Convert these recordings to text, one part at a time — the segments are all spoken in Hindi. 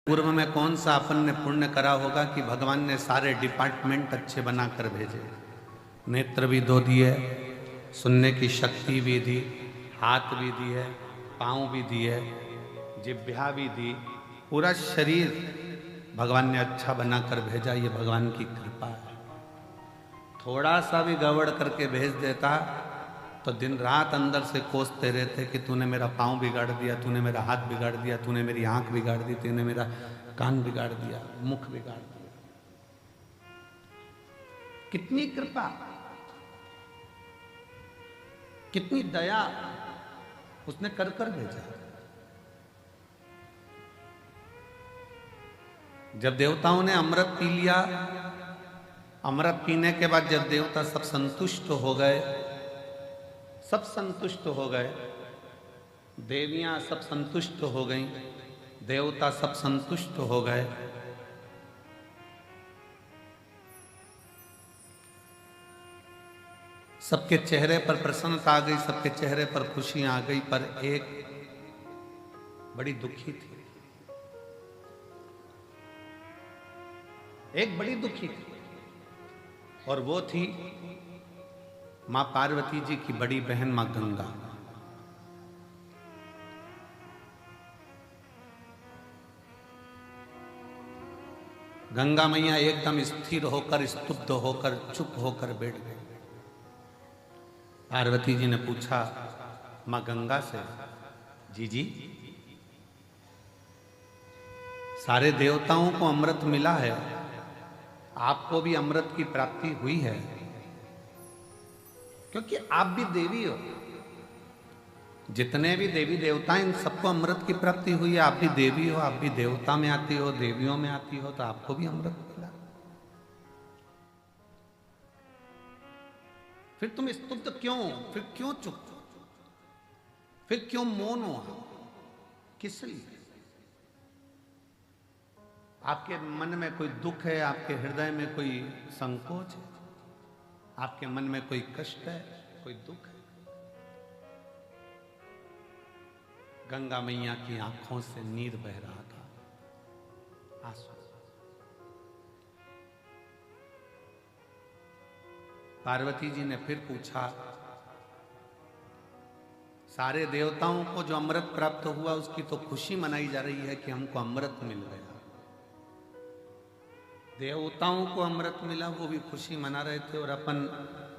पूर्व में कौन सा अपन ने पुण्य करा होगा कि भगवान ने सारे डिपार्टमेंट अच्छे बनाकर भेजे। नेत्र भी दो दिए, सुनने की शक्ति भी दी, हाथ भी दी है, पाँव भी दिए, जिह्वा भी दी, पूरा शरीर भगवान ने अच्छा बनाकर भेजा। ये भगवान की कृपा है। थोड़ा सा भी गड़बड़ करके भेज देता तो दिन रात अंदर से कोसते रहते कि तूने मेरा पाँव बिगाड़ दिया, तूने मेरा हाथ बिगाड़ दिया, तूने मेरी आंख बिगाड़ दी, तूने मेरा कान बिगाड़ दिया, मुख बिगाड़ दिया। कितनी कृपा, कितनी दया उसने कर कर भेजा। जब देवताओं ने अमृत पी लिया, अमृत पीने के बाद जब देवता सब संतुष्ट हो गए, सब संतुष्ट हो गए, देवियां सब संतुष्ट हो गईं, देवता सब संतुष्ट हो गए, सबके चेहरे पर प्रसन्नता आ गई, सबके चेहरे पर खुशी आ गई। पर एक बड़ी दुखी थी, एक बड़ी दुखी थी, और वो थी मां पार्वती जी की बड़ी बहन मां गंगा। गंगा मैया एकदम स्थिर होकर, स्तब्ध होकर, चुप होकर बैठ गई। पार्वती जी ने पूछा मां गंगा से, जी सारे देवताओं को अमृत मिला है, आपको भी अमृत की प्राप्ति हुई है, क्योंकि आप भी देवी हो। जितने भी देवी देवता इन सबको अमृत की प्राप्ति हुई है। आप भी देवी हो, आप भी देवता में आती हो, देवियों में आती हो, तो आपको भी अमृत मिला। फिर तुम स्तुब्ध क्यों, फिर क्यों चुप, फिर क्यों मौन हो, किस लिए? आपके मन में कोई दुख है, आपके हृदय में कोई संकोच है, आपके मन में कोई कष्ट है, कोई दुख है? गंगा मैया की आंखों से नीर बह रहा था, आंसू। पार्वती जी ने फिर पूछा, सारे देवताओं को जो अमृत प्राप्त हुआ उसकी तो खुशी मनाई जा रही है कि हमको अमृत मिल गया। देवताओं को अमृत मिला, वो भी खुशी मना रहे थे, और अपन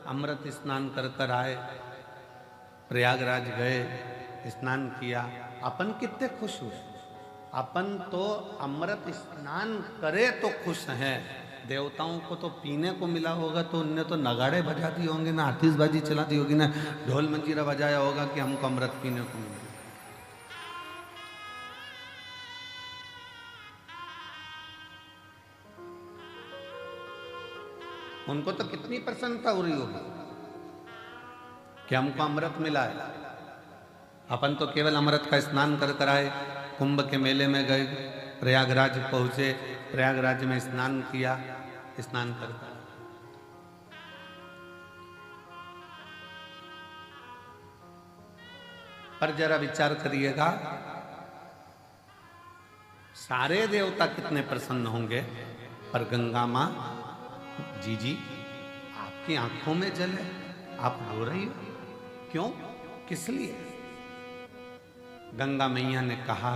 अमृत स्नान कर कर आए, प्रयागराज गए, स्नान किया, अपन कितने खुश हुए। अपन तो अमृत स्नान करे तो खुश हैं, देवताओं को तो पीने को मिला होगा तो उनने तो नगाड़े बजा दिए होंगे, ना आतिशबाजी चला दी होगी, ना ढोल मंजीरा बजाया होगा कि हमको अमृत पीने को मिला। उनको तो कितनी प्रसन्नता हो रही होगी कि हमको अमृत मिला है। अपन तो केवल अमृत का स्नान कर कर आए, कुंभ के मेले में गए, प्रयागराज पहुंचे, प्रयागराज में स्नान किया, स्नान कर कर। पर जरा विचार करिएगा, सारे देवता कितने प्रसन्न होंगे, पर गंगा मां, जी आपकी आंखों में जल है, आप रो रही हो, क्यों, किस लिए? गंगा मैया ने कहा,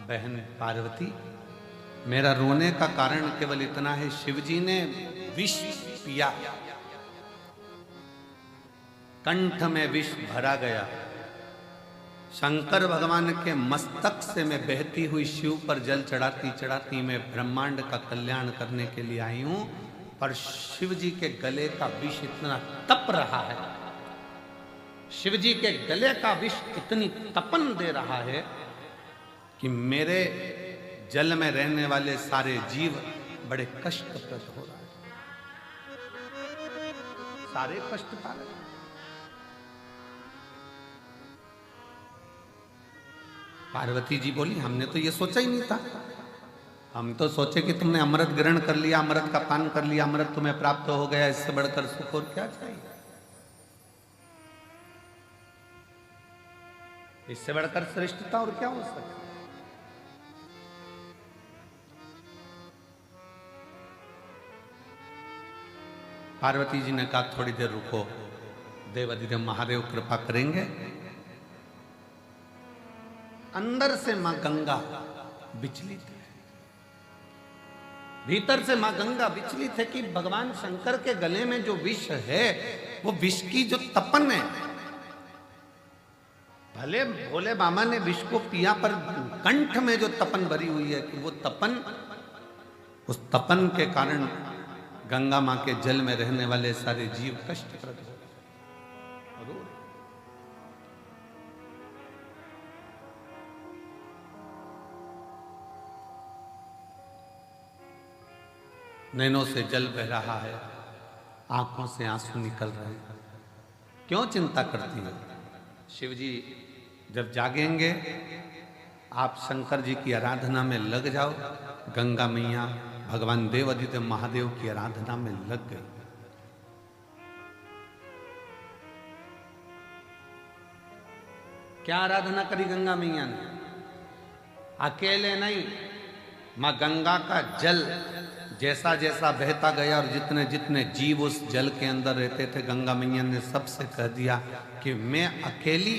बहन पार्वती, मेरा रोने का कारण केवल इतना है, शिवजी ने विष पिया, कंठ में विष भरा गया। शंकर भगवान के मस्तक से मैं बहती हुई शिव पर जल चढ़ाती चढ़ाती मैं ब्रह्मांड का कल्याण करने के लिए आई हूं, पर शिव जी के गले का विष इतना तप रहा है, शिव जी के गले का विष इतनी तपन दे रहा है कि मेरे जल में रहने वाले सारे जीव बड़े कष्टप्रद हो रहे हैं, सारे कष्ट पा रहे हैं। पार्वती जी बोली, हमने तो ये सोचा ही नहीं था, हम तो सोचे कि तुमने अमृत ग्रहण कर लिया, अमृत का पान कर लिया, अमृत तुम्हें प्राप्त हो गया, इससे बढ़कर सुख और क्या चाहिए, इससे बढ़कर श्रेष्ठता और क्या हो सकती। पार्वती जी ने कहा थोड़ी देर रुको, देवाधिदेव महादेव कृपा करेंगे। अंदर से मां गंगा विचलित है, भीतर से मां गंगा विचलित है कि भगवान शंकर के गले में जो विष है वो विष की जो तपन है, भले भोले बाबा ने विष को पिया पर कंठ में जो तपन भरी हुई है कि वो तपन, उस तपन के कारण गंगा मां के जल में रहने वाले सारे जीव कष्टप्रद हो गए। नैनों से जल बह रहा है, आंखों से आंसू निकल रहे हैं। क्यों चिंता करती है? शिव जी जब जागेंगे आप शंकर जी की आराधना में लग जाओ। गंगा मैया भगवान देवाधिदेव महादेव की आराधना में लग गए। क्या आराधना करी गंगा मैया ने? अकेले नहीं, मां गंगा का जल जैसा जैसा बहता गया और जितने जितने जीव उस जल के अंदर रहते थे, गंगा मैया ने सबसे कह दिया कि मैं अकेली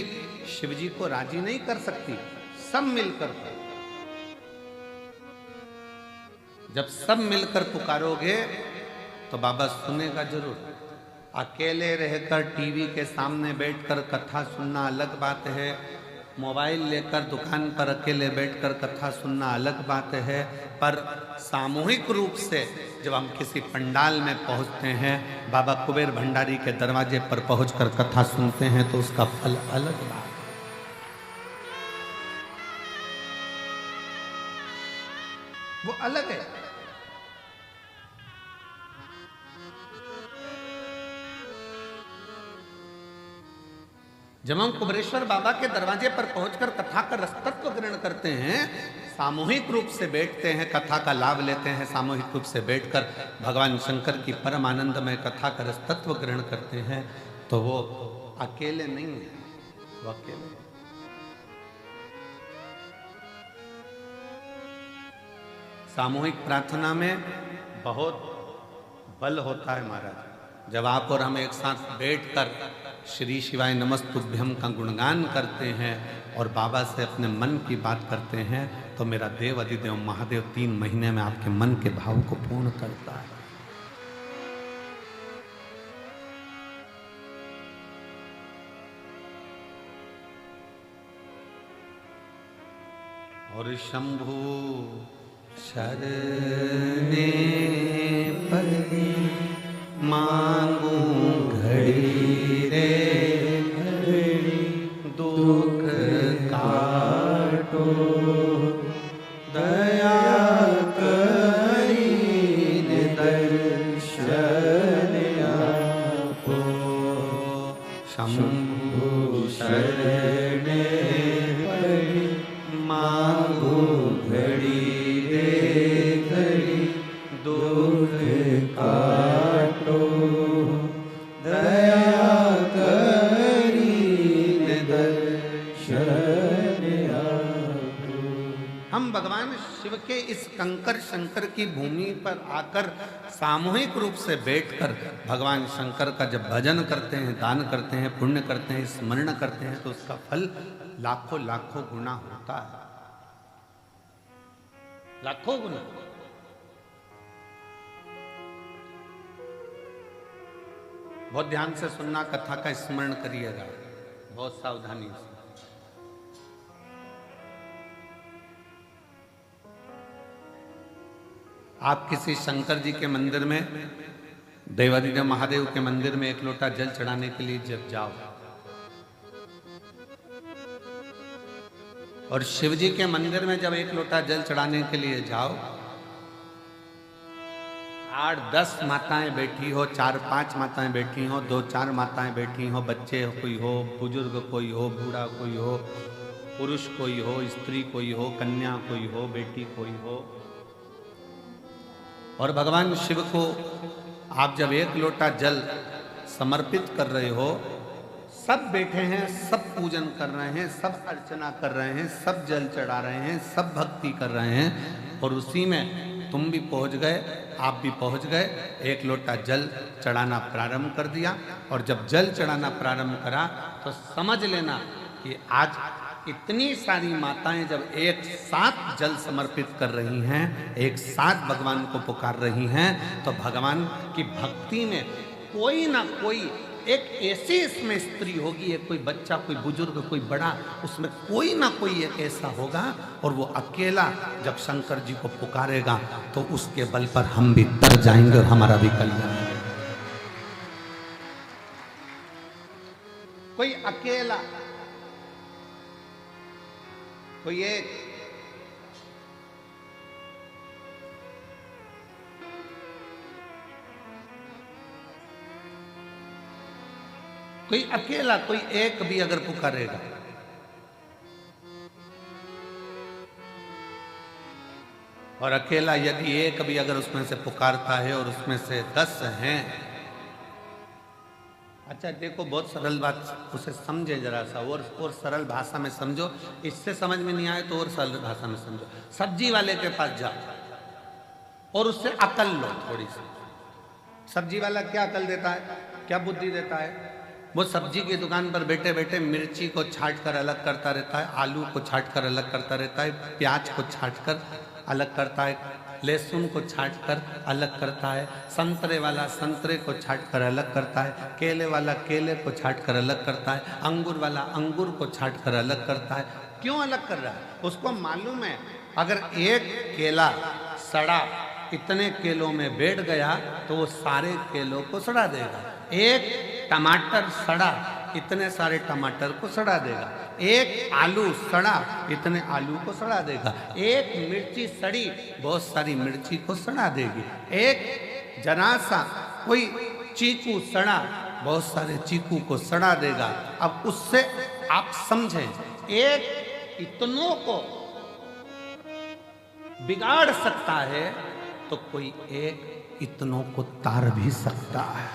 शिव जी को राजी नहीं कर सकती, सब मिलकर। जब सब मिलकर पुकारोगे तो बाबा सुनेगा जरूर। अकेले रहकर टीवी के सामने बैठकर कथा सुनना अलग बात है, मोबाइल लेकर दुकान पर अकेले बैठकर कथा सुनना अलग बात है, पर सामूहिक रूप से जब हम किसी पंडाल में पहुंचते हैं, बाबा कुबेर भंडारी के दरवाजे पर पहुंचकर कथा सुनते हैं, तो उसका फल अलग बात है। वो अलग है। जब हम कुबेरेश्वर बाबा के दरवाजे पर पहुंचकर कथा का रसतत्व ग्रहण करते हैं, सामूहिक रूप से बैठते हैं, कथा का लाभ लेते हैं, सामूहिक रूप से बैठकर भगवान शंकर की परम आनंदमय कथा का रसतत्व ग्रहण करते हैं, तो वो अकेले नहीं है, वो अकेले। सामूहिक प्रार्थना में बहुत बल होता है महाराज। जब आप और हम एक साथ बैठकर श्री शिवाय नमस्तुभ्यम का गुणगान करते हैं और बाबा से अपने मन की बात करते हैं, तो मेरा देव अधिदेव महादेव 3 महीने में आपके मन के भाव को पूर्ण करता है। और शंभु शरणे पड़े मांगू घड़ी रे घड़ी, दुख काटो दया करी दर्शन आपो। शंभु शरणे पड़े मांगू घड़ी रे घड़ी, दुख काटो दया करी दर्शन आपो। हम भगवान शिव के इस कंकर शंकर की भूमि पर आकर सामूहिक रूप से बैठकर भगवान शंकर का जब भजन करते हैं, दान करते हैं, पुण्य करते हैं, स्मरण करते हैं, तो उसका फल लाखों लाखों गुना होता है, लाखों गुना। बहुत ध्यान से सुनना, कथा का स्मरण करिएगा बहुत सावधानी से। आप किसी शंकर जी के मंदिर में, देवाधिदेव महादेव के मंदिर में एक लोटा जल चढ़ाने के लिए जब जाओ, और शिव जी के मंदिर में जब एक लोटा जल चढ़ाने के लिए जाओ, 8-10 माताएं बैठी हो, 4-5 माताएं बैठी हो, 2-4 माताएं बैठी हो, बच्चे कोई हो, बुजुर्ग कोई हो, बूढ़ा कोई हो, पुरुष कोई हो, स्त्री कोई हो, कन्या कोई हो, बेटी कोई हो, और भगवान शिव को आप जब एक लोटा जल समर्पित कर रहे हो, सब बैठे हैं, सब पूजन कर रहे हैं, सब अर्चना कर रहे हैं, सब जल चढ़ा रहे हैं, सब भक्ति कर रहे हैं, और उसी में तुम भी पहुंच गए, आप भी पहुंच गए। एक लोटा जल चढ़ाना प्रारंभ कर दिया, और जब जल चढ़ाना प्रारंभ करा तो समझ लेना कि आज इतनी सारी माताएं जब एक साथ जल समर्पित कर रही हैं, एक साथ भगवान को पुकार रही हैं, तो भगवान की भक्ति में कोई ना कोई एक ऐसी इसमें स्त्री होगी, एक कोई बच्चा, कोई बुजुर्ग, कोई बड़ा, उसमें कोई ना कोई एक ऐसा होगा, और वो अकेला जब शंकर जी को पुकारेगा तो उसके बल पर हम भी तर जाएंगे और हमारा भी कल्याण होगा। कोई अकेला, कोई एक, कोई अकेला, कोई एक भी अगर पुकारेगा, और अकेला यदि एक भी अगर उसमें से पुकारता है और उसमें से 10 हैं, अच्छा देखो बहुत सरल बात, उसे समझे जरा सा, और सरल भाषा में समझो, इससे समझ में नहीं आए तो और सरल भाषा में समझो। सब्जी वाले के पास जाओ और उससे अकल लो थोड़ी सी। सब्जी वाला क्या अकल देता है, क्या बुद्धि देता है? वो सब्जी की दुकान पर बैठे बैठे मिर्ची को छाट कर अलग करता रहता है, आलू को छाट कर अलग करता रहता है, प्याज को छाट कर अलग करता है, लहसुन को छाट कर अलग करता है, संतरे वाला संतरे को छाट कर अलग करता है, केले वाला केले को छाट कर अलग करता है, अंगूर वाला अंगूर को छाट कर अलग करता है। क्यों अलग कर रहा है? उसको मालूम है अगर एक केला सड़ा इतने केलों में बैठ गया तो वो सारे केलों को सड़ा देगा। एक टमाटर सड़ा इतने सारे टमाटर को सड़ा देगा। एक आलू सड़ा इतने आलू को सड़ा देगा। एक मिर्ची सड़ी बहुत सारी मिर्ची को सड़ा देगी। एक जरा सा कोई चीकू सड़ा बहुत सारे चीकू को सड़ा देगा। अब उससे आप समझें, एक इतनों को बिगाड़ सकता है तो कोई एक इतनों को तार भी सकता है।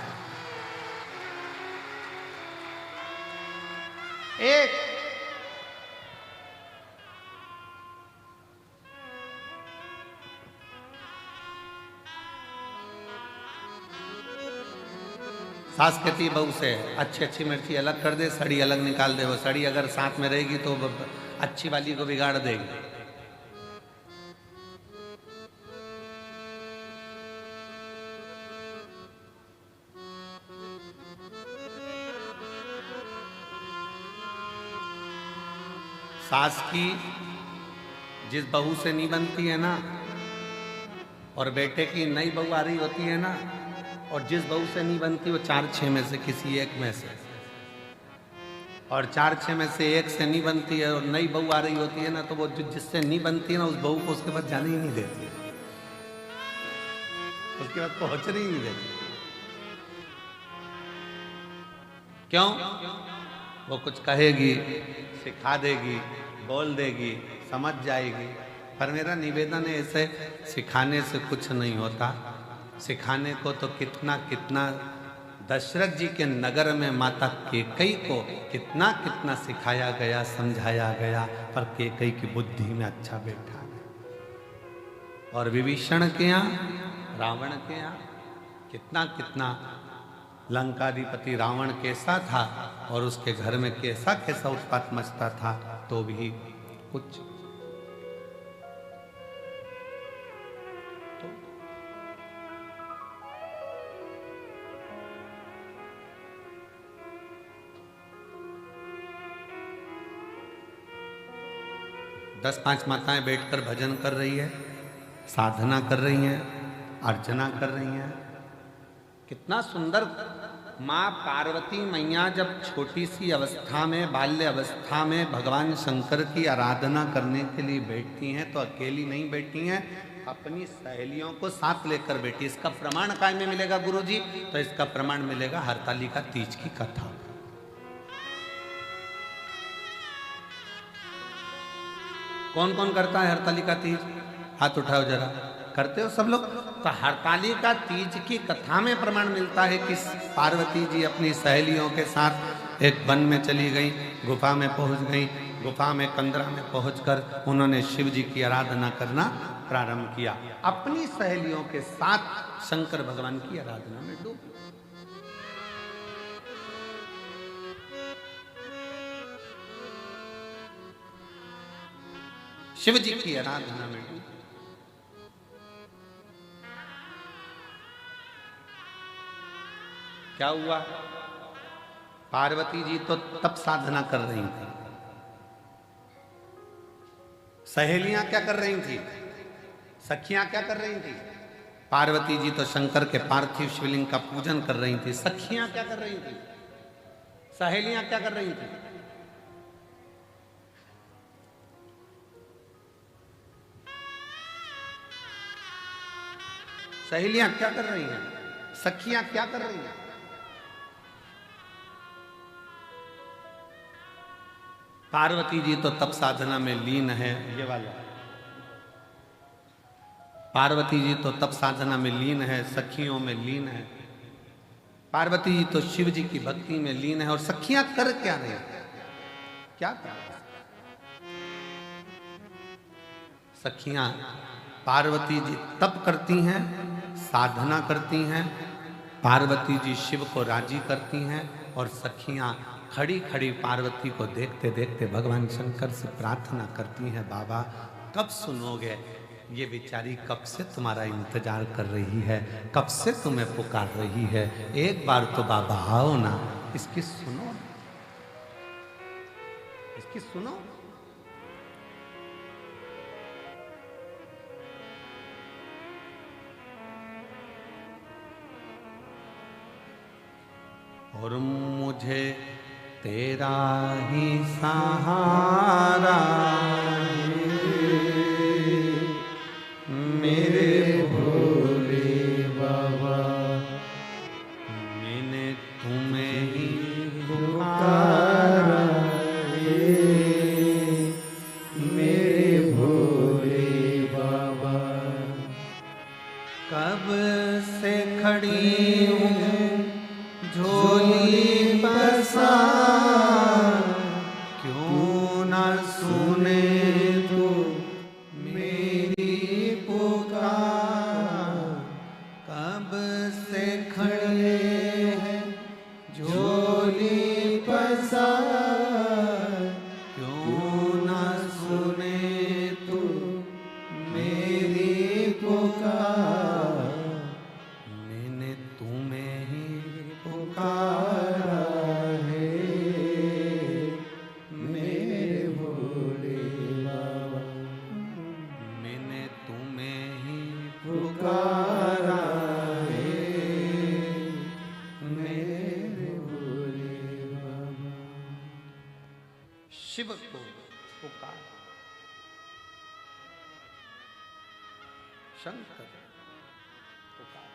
एक सास कहती बहू से अच्छी अच्छी मिर्ची अलग कर दे, सड़ी अलग निकाल दे। वो सड़ी अगर साथ में रहेगी तो अच्छी वाली को बिगाड़ देगी। सास की जिस बहू से नहीं बनती है ना, और बेटे की नई बहू आ रही होती है ना, और जिस बहू से नहीं बनती वो 4-6 में से किसी एक में से, और 4-6 में से एक से नहीं बनती है और नई बहू आ रही होती है ना, तो वो जिससे नहीं बनती है ना उस बहू को उसके बाद जाने ही नहीं देती, उसके बाद पहुंचने ही नहीं देती। क्यों? वो कुछ कहेगी, सिखा देगी, बोल देगी, समझ जाएगी। पर मेरा निवेदन है, ऐसे सिखाने से कुछ नहीं होता। सिखाने को तो कितना कितना दशरथ जी के नगर में माता कैकेयी को कितना कितना सिखाया गया, समझाया गया, पर कैकेयी की बुद्धि में अच्छा बैठा गया। और विभीषण के यहाँ, रावण के यहाँ कितना कितना लंकाधिपति रावण कैसा था और उसके घर में कैसा कैसा उत्पात मचता था, तो भी कुछ तो दस 5 माताएं बैठकर भजन कर रही है, साधना कर रही हैं, अर्चना कर रही हैं। कितना सुंदर। माँ पार्वती मैया जब छोटी सी अवस्था में, बाल्य अवस्था में भगवान शंकर की आराधना करने के लिए बैठती हैं तो अकेली नहीं बैठी हैं, अपनी सहेलियों को साथ लेकर बैठी। इसका प्रमाण काय में मिलेगा गुरुजी? तो इसका प्रमाण मिलेगा हरतालिका तीज की कथा। कौन कौन करता है हरतालिका तीज? हाथ उठाओ जरा। करते हो सब लोग? तो हरतालिका तीज की कथा में प्रमाण मिलता है कि पार्वती जी अपनी सहेलियों के साथ एक वन में चली गई, गुफा में पहुंच गई, गुफा में कंदरा में पहुंचकर उन्होंने शिव जी की आराधना करना प्रारंभ किया। अपनी सहेलियों के साथ शंकर भगवान की आराधना में डूब गए। शिव जी की आराधना में डूब। क्या हुआ? पार्वती जी तो तप साधना कर रही थी। सहेलियां क्या कर रही थी? सखियां क्या कर रही थी? पार्वती जी तो शंकर के पार्थिव शिवलिंग का पूजन कर रही थी। सखियां क्या कर रही थी? सहेलियां क्या कर रही थी? सहेलियां क्या कर रही हैं? सखियां क्या कर रही हैं? पार्वती जी तो तप साधना में लीन है। ये वाला पार्वती जी तो तप साधना में लीन है, सखियों में लीन है। पार्वती जी तो शिव जी की भक्ति में लीन है। और सखियां कर क्या रही? क्या कर? सखियां पार्वती जी तप करती हैं, साधना करती हैं। पार्वती जी शिव को राजी करती हैं और सखियां खड़ी खड़ी पार्वती को देखते देखते भगवान शंकर से प्रार्थना करती हैं, बाबा कब सुनोगे? ये बेचारी कब से तुम्हारा इंतजार कर रही है, कब से तुम्हें पुकार रही है। एक बार तो बाबा आओ ना, इसकी सुनो, इसकी सुनो। और मुझे तेरा ही सहारा मेरे भोले बाबा, मैंने तुम्हें ही पुकारा मेरे भोले बाबा। कब से खड़ी हूँ झोली पसार, क्यों ना सुने तू मेरी पुकार। कब से खड़े हैं झोली पसार, क्यों ना सुने तू मेरी पुकार। मैंने तुम्हें ही पुकारा है मेरे भोले बाबा, मैंने तुम्हें ही पुकारा है मेरे भोले बाबा। शिव को पुकार, शंकर पुकार।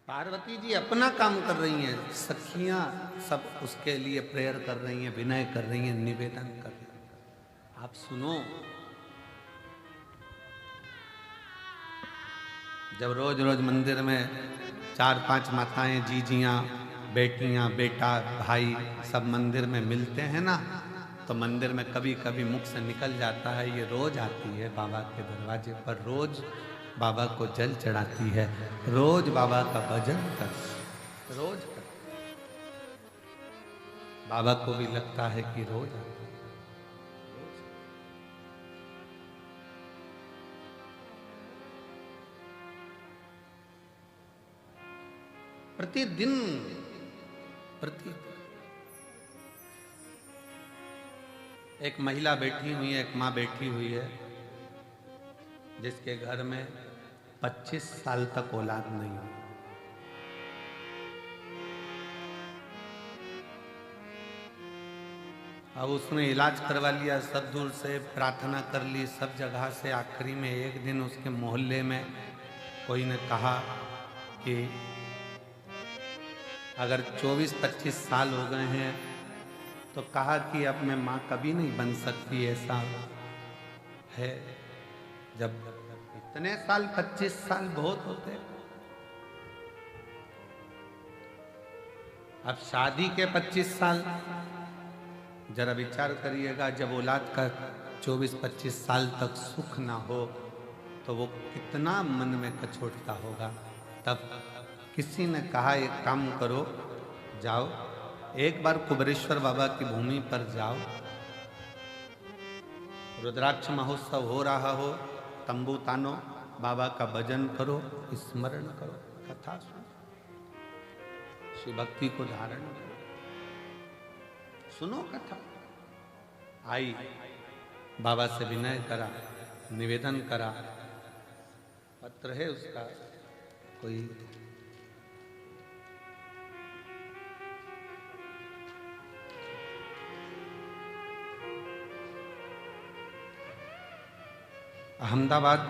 पार्वती जी अपना काम कर रही हैं, सखियां सब उसके लिए प्रेयर कर रही हैं, विनय कर रही हैं, निवेदन कर रही हैं। आप सुनो, जब रोज रोज मंदिर में 4-5 माताएं, जीजियां, बेटियां, बेटा, भाई सब मंदिर में मिलते हैं ना, तो मंदिर में कभी कभी मुख से निकल जाता है, ये रोज आती है बाबा के दरवाजे पर, रोज बाबा को जल चढ़ाती है, रोज बाबा का भजन कर, रोज कर। बाबा को भी लगता है कि रोज आती है। प्रतिदिन एक महिला बैठी हुई है, एक माँ बैठी हुई है, जिसके घर में 25 साल तक औलाद नहीं हुई। अब उसने इलाज करवा लिया, सब दूर से प्रार्थना कर ली, सब जगह से। आखिरी में एक दिन उसके मोहल्ले में कोई ने कहा कि अगर 24-25 साल हो गए हैं तो कहा कि अब मैं माँ कभी नहीं बन सकती, ऐसा है। जब इतने साल, 25 साल बहुत होते। अब शादी के 25 साल, जरा विचार करिएगा, जब औलाद का 24-25 साल तक सुख ना हो तो वो कितना मन में कचोटता होगा। तब किसी ने कहा एक काम करो, जाओ एक बार कुबेरेश्वर बाबा की भूमि पर जाओ, रुद्राक्ष महोत्सव हो रहा हो, तंबू तानो, बाबा का भजन करो, स्मरण करो, कथा सुनो, शिव भक्ति को धारण करो, सुनो कथा। आई, बाबा से विनय करा, निवेदन करा, पत्र है उसका कोई, अहमदाबाद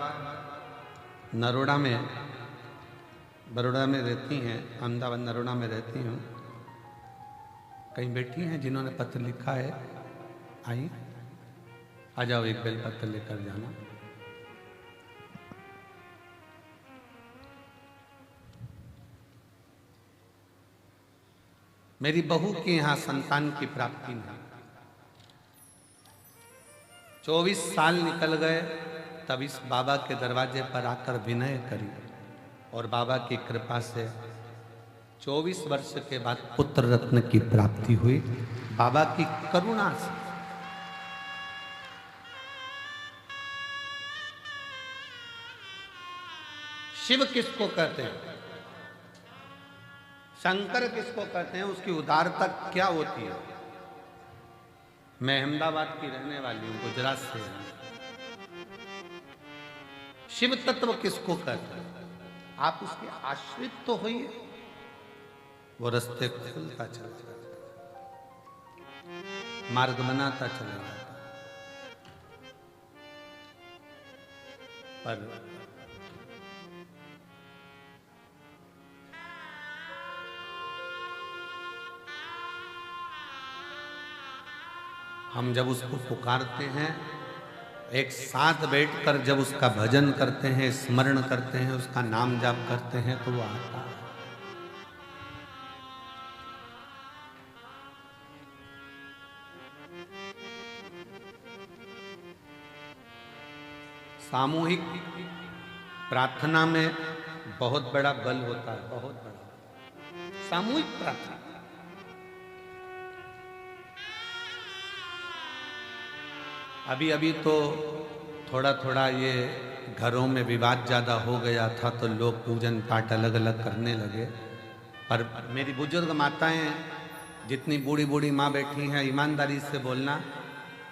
नरोड़ा में, बड़ौदा में रहती हैं, अहमदाबाद नरोड़ा में रहती हूँ। कहीं बैठी हैं जिन्होंने पत्र लिखा है, आई आ जाओ, एक बेल पत्र लेकर जाना। मेरी बहू की यहाँ संतान की प्राप्ति नहीं, 24 साल निकल गए, तब इस बाबा के दरवाजे पर आकर विनय करी और बाबा की कृपा से 24 वर्ष के बाद पुत्र रत्न की प्राप्ति हुई, बाबा की करुणा से। शिव किसको कहते हैं, शंकर किसको कहते हैं, उसकी उदारता क्या होती है। मैं अहमदाबाद की रहने वाली हूं, गुजरात से हूं। शिव तत्व किसको कहते हैं, आप उसके आश्रित तो होइए, वो रास्ते खुलता चला जाता, मार्ग बनाता चला जाता। पर हम जब उसको पुकारते हैं, एक साथ बैठकर जब उसका भजन करते हैं, स्मरण करते हैं, उसका नाम जाप करते हैं, तो वो आता है। सामूहिक प्रार्थना में बहुत बड़ा बल होता है, बहुत बड़ा सामूहिक प्रार्थना। अभी अभी तो थोड़ा थोड़ा ये घरों में विवाद ज़्यादा हो गया था, तो लोग पूजन पाठ अलग अलग करने लगे। पर मेरी बुजुर्ग माताएं, जितनी बूढ़ी बूढ़ी माँ बैठी हैं, ईमानदारी से बोलना,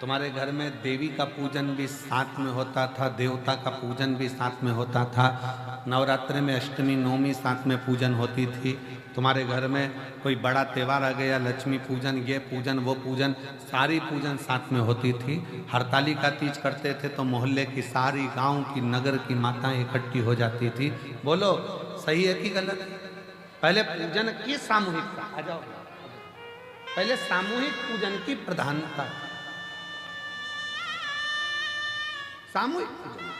तुम्हारे घर में देवी का पूजन भी साथ में होता था, देवता का पूजन भी साथ में होता था, नवरात्रि में अष्टमी नवमी साथ में पूजन होती थी। तुम्हारे घर में कोई बड़ा त्यौहार आ गया, लक्ष्मी पूजन, ये पूजन, वो पूजन, सारी पूजन साथ में होती थी। हरतालिका तीज करते थे तो मोहल्ले की सारी, गांव की, नगर की माताएं इकट्ठी हो जाती थी। बोलो सही है कि गलत? पहले पूजन की सामूहिकता, आ जाओ, पहले सामूहिक पूजन की प्रधानता, सामूहिक पूजन।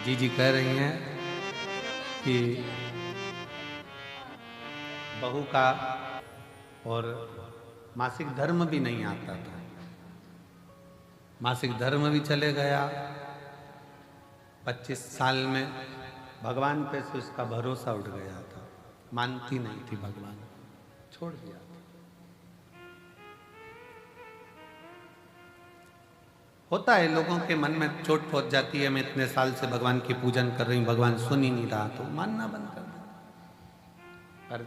जी जी कह रही हैं कि बहू का और मासिक धर्म भी नहीं आता था, मासिक धर्म भी चले गया। 25 साल में भगवान पे से उसका भरोसा उठ गया था, मानती नहीं थी, भगवान छोड़ दिया था। होता है, लोगों के मन में चोट पहुंच जाती है, मैं इतने साल से भगवान की पूजन कर रही हूँ, भगवान सुन ही नहीं रहा, तो मानना बंद कर दो। पर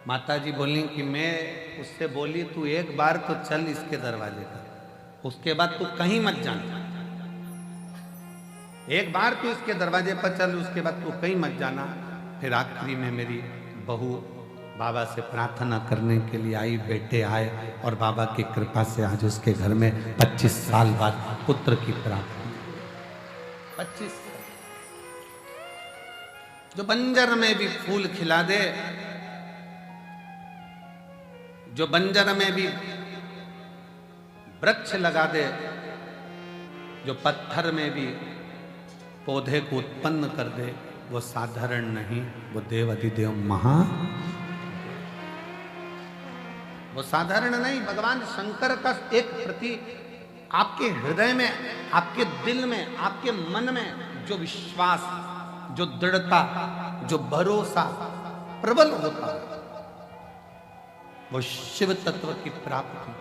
माता जी बोली कि मैं उससे बोली, तू एक बार तो चल इसके दरवाजे पर, उसके बाद तू कहीं मत जाना, एक बार तू इसके दरवाजे पर चल, उसके बाद तू कहीं मत जाना। फिर आखिरी में मेरी बहू बाबा से प्रार्थना करने के लिए आई, बेटे आए और बाबा की कृपा से आज उसके घर में 25 साल बाद पुत्र की प्राप्ति। 25 साल। जो बंजर में भी फूल खिला दे, जो बंजर में भी वृक्ष लगा दे, जो पत्थर में भी पौधे को उत्पन्न कर दे, वो साधारण नहीं, वो देव अधिदेव महा, वो साधारण नहीं। भगवान शंकर का एक प्रति आपके हृदय में, आपके दिल में, आपके मन में जो विश्वास, जो दृढ़ता, जो भरोसा प्रबल होता है, वो शिव तत्व की प्राप्ति,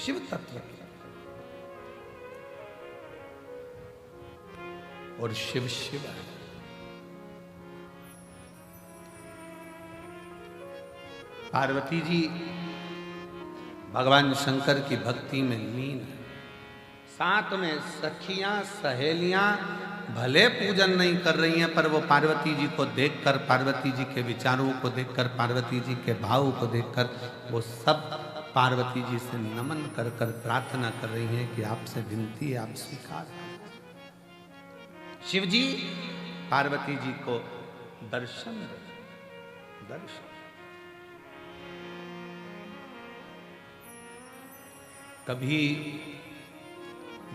शिव तत्व की। और शिव शिव है। पार्वती जी भगवान शंकर की भक्ति में लीन है। साथ में सखियां सहेलियां भले पूजन नहीं कर रही हैं, पर वो पार्वती जी को देखकर, पार्वती जी के विचारों को देखकर, पार्वती जी के भाव को देखकर वो सब पार्वती जी से नमन कर कर प्रार्थना कर रही हैं कि आपसे विनती है, आप स्वीकार। शिव जी पार्वती जी को दर्शन दर्शन। कभी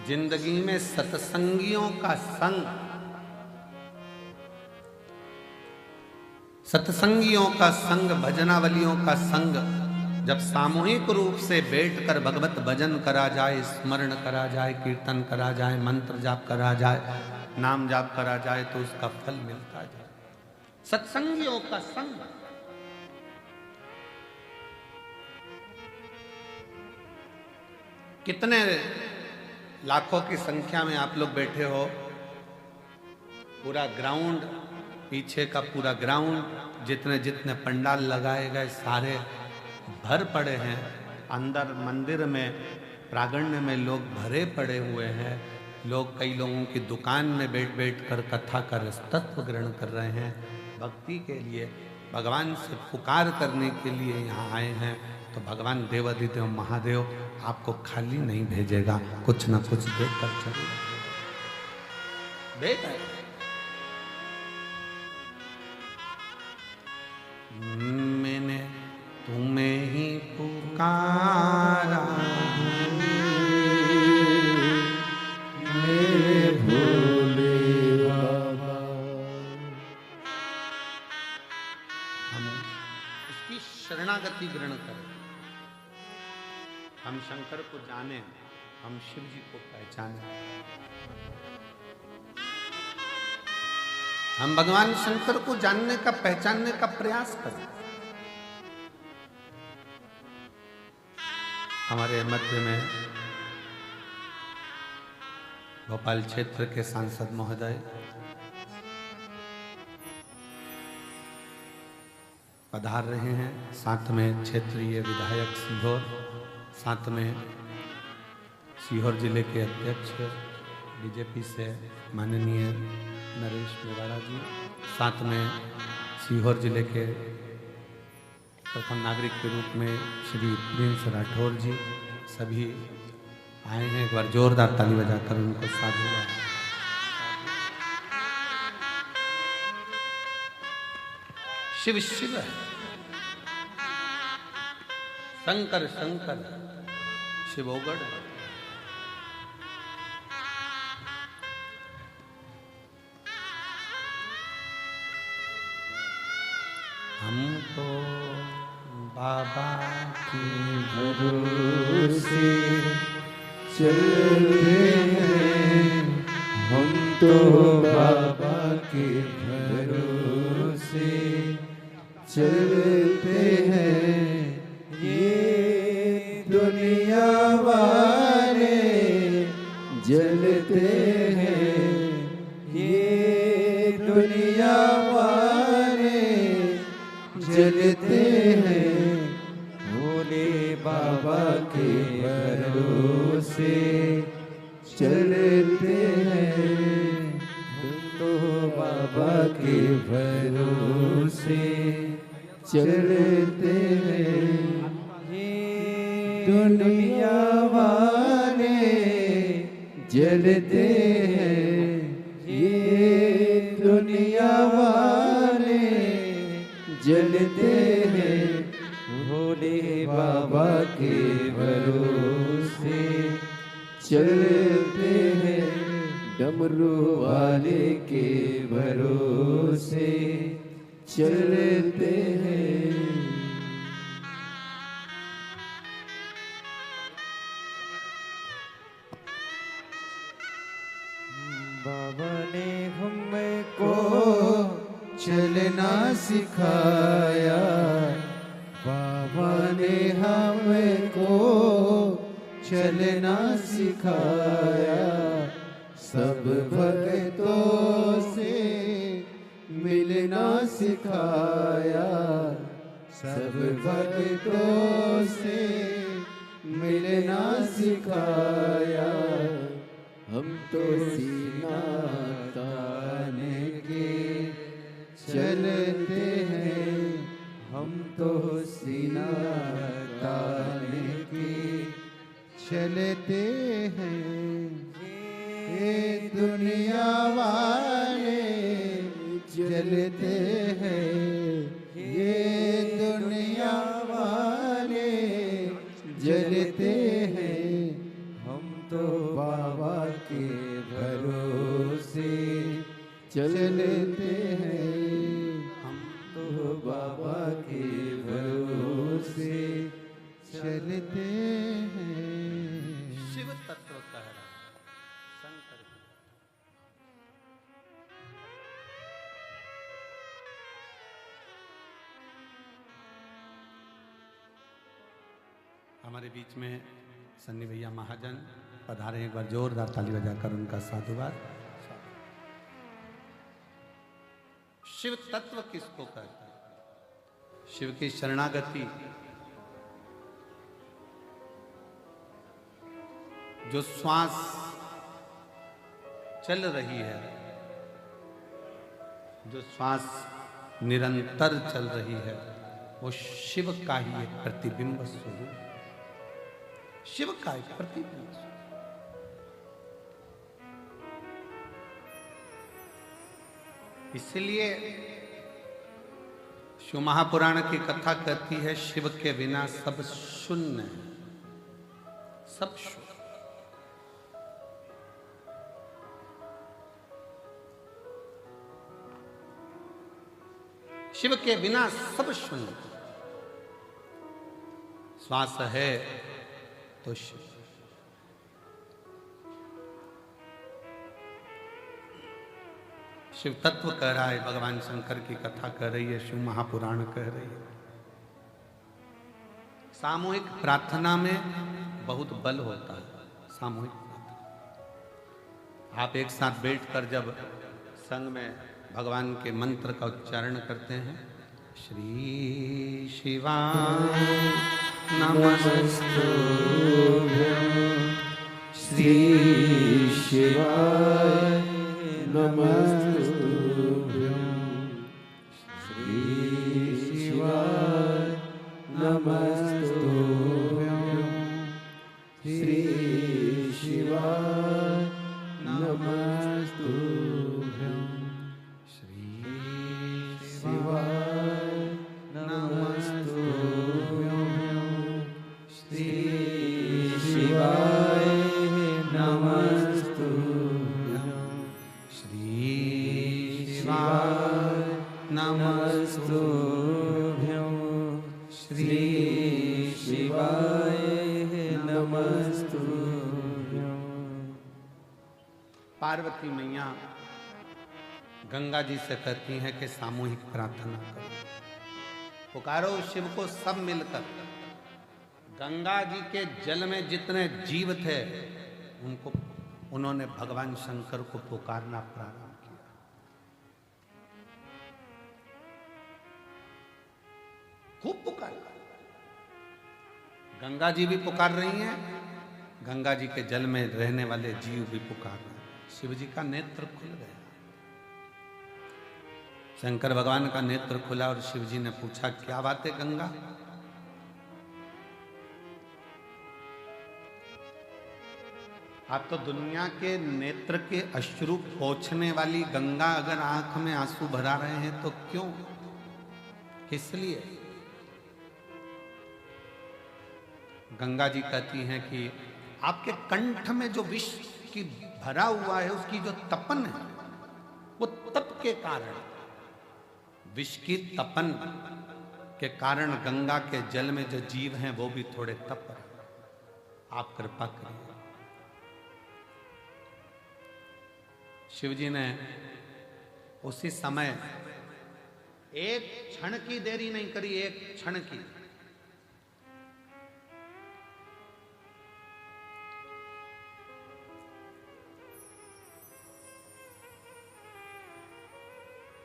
जिंदगी में सत्संगियों का संग, सत्संगियों का संग, भजनावलियों का संग जब सामूहिक रूप से बैठकर भगवत भजन करा जाए, स्मरण करा जाए, कीर्तन करा जाए, मंत्र जाप करा जाए, नाम जाप करा जाए, तो उसका फल मिलता जाए। सत्संगियों का संग। कितने लाखों की संख्या में आप लोग बैठे हो, पूरा ग्राउंड, पीछे का पूरा ग्राउंड, जितने जितने पंडाल लगाए गए सारे भर पड़े हैं। अंदर मंदिर में, प्रांगण में लोग भरे पड़े हुए हैं। लोग, कई लोगों की दुकान में बैठ बैठ कर कथा का रसतत्व ग्रहण कर रहे हैं। भक्ति के लिए, भगवान से पुकार करने के लिए यहाँ आए हैं। तो भगवान देवाधिदेव महादेव आपको खाली नहीं भेजेगा, कुछ ना कुछ देख कर चलेगा। देख मैंने तुम्हें ही पुकारा, मेरे भोले बाबा। हम उसकी शरणागति ग्रहण करें, हम शंकर को जाने, हम शिव जी को पहचाने, हम भगवान शंकर को जानने का, पहचानने का प्रयास करें। हमारे मध्य में भोपाल क्षेत्र के सांसद महोदय पधार रहे हैं, साथ में क्षेत्रीय विधायक सीहोर, साथ में सीहोर जिले के अध्यक्ष बीजेपी से माननीय नरेश मेवाड़ा जी, साथ में सीहोर जिले के प्रथम नागरिक के रूप में श्री प्रिंस राठौर जी, सभी आए हैं। एक बार जोरदार ताली बजाकर उनको साधुवाद। शिव शिव है, शंकर शंकर, शिवोगढ़। हम तो बाबा के भरोसे चलते हैं, हम तो बाबा के भरोसे चलते हैं। ये दुनिया वाले जलते हैं, ये दुनिया वाले जलते हैं। भोले बाबा के भरोसे चलते हैं, हम तो बाबा के भरोसे चलते हैं ये दुनिया वाले जलते हैं ये दुनिया वाले जलते हैं भोले बाबा के भरोसे चलते हैं डमरू वाले के भरोसे चलते हैं। बाबा ने हमको चलना सिखाया, बाबा ने हमको चलना सिखाया, सब भक्तों से मिलना सिखाया, सब भक्तों से मिलना सिखाया। हम तो सीना तान के चलते हैं, हम तो सीना तान के चलते हैं ये दुनिया वाले जलते हैं ये दुनिया वाले जलते हैं। हम तो बाबा के भरोसे चलते हैं, हम तो बाबा के भरोसे चलते हैं। शिव तत्व कह रहा शंकर जी। हमारे बीच में सन्नी भैया महाजन पधारे, एक बार जोरदार ताली बजाकर उनका साधुवाद। शिव तत्व किसको कहते हैं? शिव की शरणागति, जो श्वास चल रही है, जो श्वास निरंतर चल रही है, वो शिव का ही एक प्रतिबिंब स्वरूप, शिव का एक प्रतिबिंब स्वरूप। इसलिए शिव महापुराण की कथा कहती है शिव के बिना सब शून्य है, सब शून्य। शिव के बिना सब शून्य। श्वास है तो शिव। शिव तत्व कह रहा है, भगवान शंकर की कथा कह रही है, शिव महापुराण कह रही है। सामूहिक प्रार्थना में बहुत बल होता है। सामूहिक प्रार्थना, आप एक साथ बैठकर जब संग में भगवान के मंत्र का उच्चारण करते हैं, श्री शिवाय नमस्तुभ्यं, श्री शिवाय नमस्तुभ्यं, श्री शिवाय नमस्तुभ्यं, श्री शिवाय नमस्तुभ्यं, श्री शिवाय नमस्तुभ्यं, श्री शिवाय नमस्तुभ्यं, श्री शिवाय नमस्तुभ्यं, श्री शिवाय नमस्तुभ्यं। पार्वती मैया गंगा जी से कहती हैं कि सामूहिक प्रार्थना करो, पुकारो शिव को सब मिलकर। गंगा जी के जल में जितने जीव थे उनको, उन्होंने भगवान शंकर को पुकारना प्रारंभ किया। खूब पुकारा। गंगा जी भी पुकार रही हैं, गंगा जी के जल में रहने वाले जीव भी पुकार रहे हैं। शिव जी का नेत्र खुल गया। शंकर भगवान का नेत्र खुला और शिव जी ने पूछा, क्या बात है गंगा? आप तो दुनिया के नेत्र के अश्रु पोंछने वाली गंगा अगर आंख में आंसू भरा रहे हैं तो क्यों, किस लिए? गंगा जी कहती हैं कि आपके कंठ में जो विष की भरा हुआ है, उसकी जो तपन है, वो तप के कारण, विष की तपन के कारण गंगा के जल में जो जीव हैं वो भी थोड़े तप रहे। आप कृपा करिए। शिव जी ने उसी समय एक क्षण की देरी नहीं करी, एक क्षण की।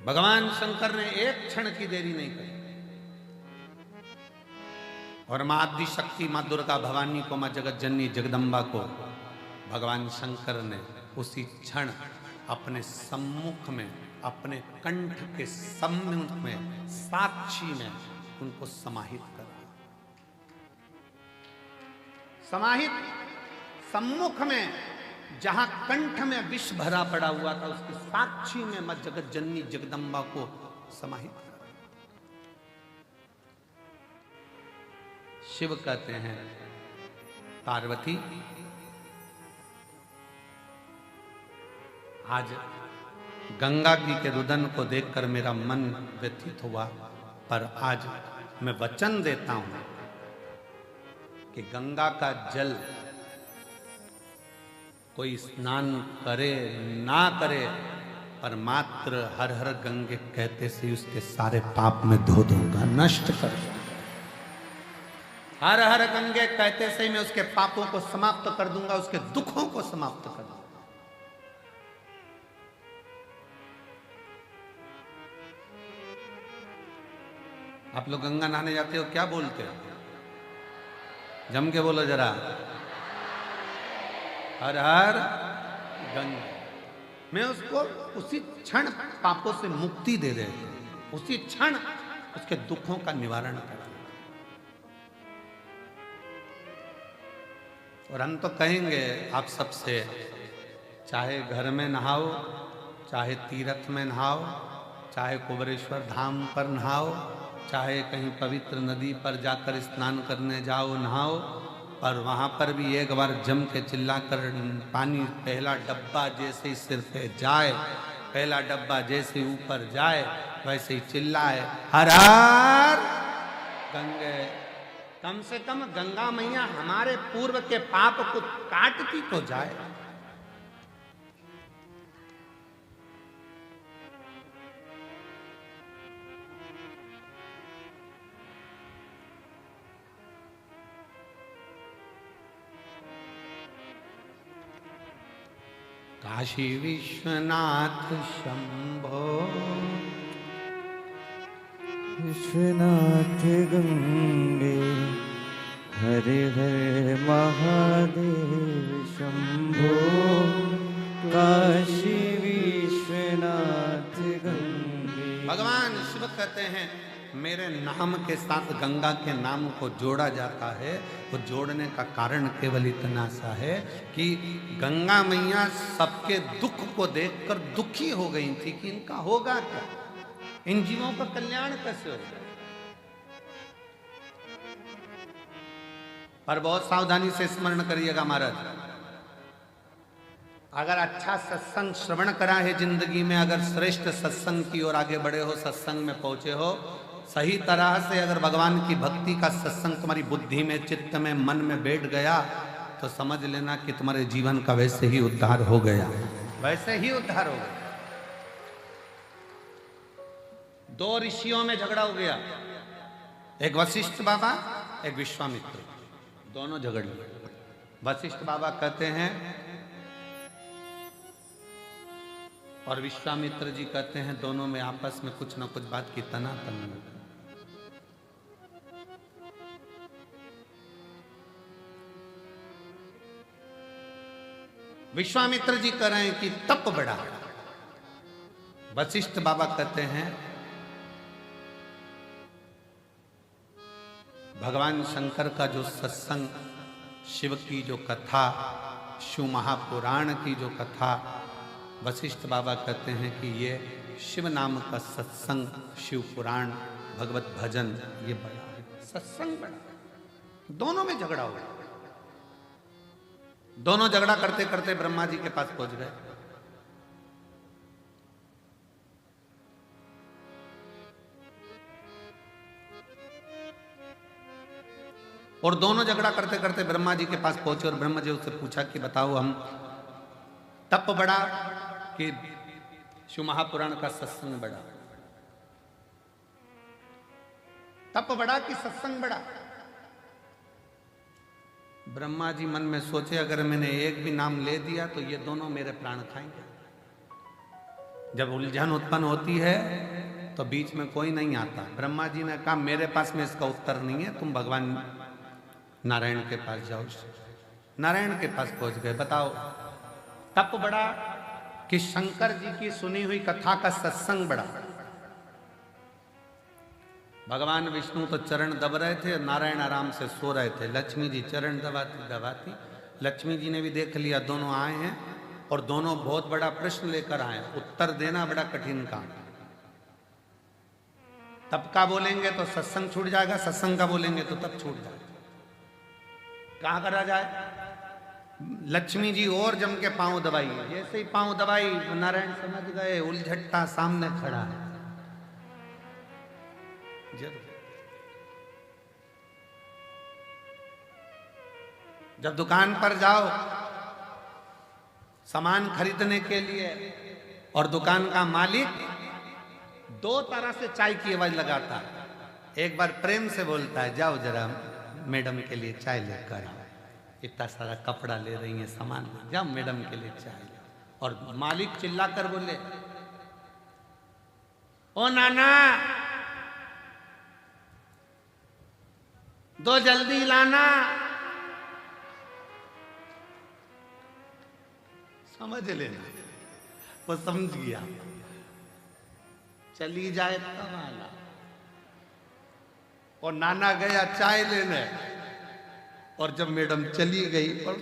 भगवान शंकर ने एक क्षण की देरी नहीं करी और मां आदि शक्ति, मां दुर्गा भवानी को, मां जगत जननी जगदम्बा को भगवान शंकर ने उसी क्षण अपने सम्मुख में, अपने कंठ के सम्मुख में, साक्षी में उनको समाहित कर दिया। समाहित सम्मुख में, जहां कंठ में विष भरा पड़ा हुआ था, उसकी साक्षी में मां जगत जननी जगदम्बा को समाहित कर दिया। शिव कहते हैं, पार्वती आज गंगा जी के रुदन को देखकर मेरा मन व्यथित हुआ, पर आज मैं वचन देता हूं कि गंगा का जल कोई स्नान करे ना करे, पर मात्र हर हर गंगे कहते से उसके सारे पाप में धो दूंगा, नष्ट कर दूंगा। हर हर गंगे कहते से मैं उसके पापों को समाप्त कर दूंगा, उसके दुखों को समाप्त कर दूंगा। आप लोग गंगा नहाने जाते हो, क्या बोलते हो? जम के बोलो जरा, हर हर गंगा। मैं उसको उसी क्षण पापों से मुक्ति दे रहे थे, उसी क्षण उसके दुखों का निवारण कर। और हम तो कहेंगे आप सबसे, चाहे घर में नहाओ, चाहे तीर्थ में नहाओ, चाहे कुबेरेश्वर धाम पर नहाओ, चाहे कहीं पवित्र नदी पर जाकर स्नान करने जाओ, नहाओ, पर वहाँ पर भी एक बार जम के चिल्लाकर पानी पहला डब्बा जैसे ही सिर पे जाए, पहला डब्बा जैसे ऊपर जाए, वैसे ही चिल्लाए, हर हर गंगे। कम से कम गंगा मैया हमारे पूर्व के पाप को काटती तो जाए। काशी विश्वनाथ शंभो, विश्वनाथ गंगे, हरे हरे महादेव शंभो। काशी विश्वनाथ गंगे। भगवान शिव कहते हैं, मेरे नाम के साथ गंगा के नाम को जोड़ा जाता है। वो जोड़ने का कारण केवल इतना सा है कि गंगा मैया सबके दुख को देखकर दुखी हो गई थी कि इनका होगा क्या, इन जीवों का कल्याण कैसे होगा। पर बहुत सावधानी से स्मरण करिएगा महाराज, अगर अच्छा सत्संग श्रवण करा है जिंदगी में, अगर श्रेष्ठ सत्संग की ओर आगे बढ़े हो, सत्संग में पहुंचे हो, सही तरह से अगर भगवान की भक्ति का सत्संग तुम्हारी बुद्धि में, चित्त में, मन में बैठ गया, तो समझ लेना कि तुम्हारे जीवन का वैसे ही उद्धार हो गया, वैसे ही उद्धार हो गया। दो ऋषियों में झगड़ा हो गया, एक वशिष्ठ बाबा, एक विश्वामित्र, दोनों झगड़ लिए। वशिष्ठ बाबा कहते हैं और विश्वामित्र जी कहते हैं, दोनों में आपस में कुछ न कुछ बात की तनातनी। विश्वामित्र जी कह रहे हैं कि तप बढ़ा, वशिष्ठ बाबा कहते हैं भगवान शंकर का जो सत्संग, शिव की जो कथा, शिव महापुराण की जो कथा, वशिष्ठ बाबा कहते हैं कि ये शिव नाम का सत्संग, शिव पुराण, भगवत भजन, ये बड़ा है, सत्संग बड़ा है। दोनों में झगड़ा हो गया। दोनों झगड़ा करते करते ब्रह्मा जी के पास पहुंच गए। और दोनों झगड़ा करते करते ब्रह्मा जी के पास पहुंचे और ब्रह्मा जी उससे पूछा कि बताओ, हम तप बड़ा कि शिव महापुराण का सत्संग बड़ा? तप बड़ा कि सत्संग बड़ा? ब्रह्मा जी मन में सोचे, अगर मैंने एक भी नाम ले दिया तो ये दोनों मेरे प्राण खाएंगे। जब उलझन उत्पन्न होती है तो बीच में कोई नहीं आता। ब्रह्मा जी ने कहा, मेरे पास में इसका उत्तर नहीं है, तुम भगवान नारायण के पास जाओ। नारायण के पास पहुंच गए। बताओ, तप बड़ा कि शंकर जी की सुनी हुई कथा का सत्संग बड़ा? भगवान विष्णु तो चरण दब रहे थे, नारायण आराम से सो रहे थे। लक्ष्मी जी चरण दबाती दबाती, लक्ष्मी जी ने भी देख लिया दोनों आए हैं और दोनों बहुत बड़ा प्रश्न लेकर आए, उत्तर देना बड़ा कठिन काम। तप का बोलेंगे तो सत्संग छूट जाएगा, सत्संग का बोलेंगे तो तप छूट जाएगा। कहां करा जाए? लक्ष्मी जी और जम के पांव दबाई। जैसे ही पांव दबाई, नारायण समझ गए उलझट्टा सामने खड़ा है। जब दुकान पर जाओ सामान खरीदने के लिए और दुकान का मालिक दो तरह से चाय की आवाज लगाता है। एक बार प्रेम से बोलता है, जाओ जरा मैडम के लिए चाय लेकर आओ, इतना सारा कपड़ा ले रही है सामान, जाओ मैडम के लिए चाय। और मालिक चिल्लाकर बोले, ओ नाना, दो जल्दी लाना। समझ लेना, वो समझ गया। चली जाए तब आना। और नाना गया चाय लेने, और जब मैडम चली गई और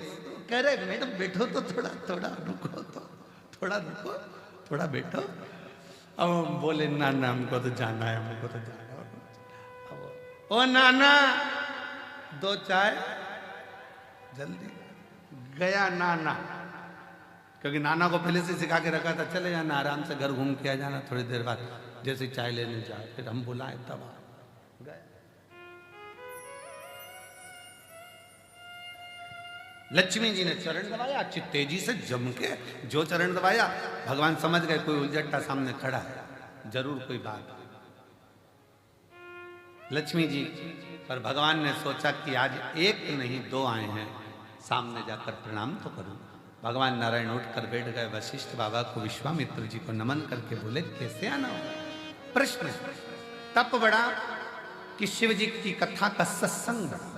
कह रहे, मैडम बैठो तो, थोड़ा थोड़ा रुको, तो थोड़ा रुको, थोड़ा बैठो। अब बोले, नाना हमको तो जाना है, हमको तो जाना है। ओ नाना, दो चाय जल्दी। गया नाना, क्योंकि नाना को पहले से सिखा के रखा था, चले जाना आराम से, घर घूम के आ जाना, थोड़ी देर बाद जैसे चाय लेने जाए, फिर हम बुलाए तब आ गए। लक्ष्मी जी ने चरण दबाया, अच्छी तेजी से जम के जो चरण दबाया, भगवान समझ गए कोई उलझट्टा सामने खड़ा है, जरूर कोई बात। लक्ष्मी जी पर भगवान ने सोचा कि आज एक नहीं दो आए हैं, सामने जाकर प्रणाम तो करूं। भगवान नारायण उठकर बैठ गए। वशिष्ठ बाबा को, विश्वामित्र जी को नमन करके बोले, कैसे आना होगा? प्रश्न, तप बड़ा कि शिव जी की कथा का सत्संग बड़ा?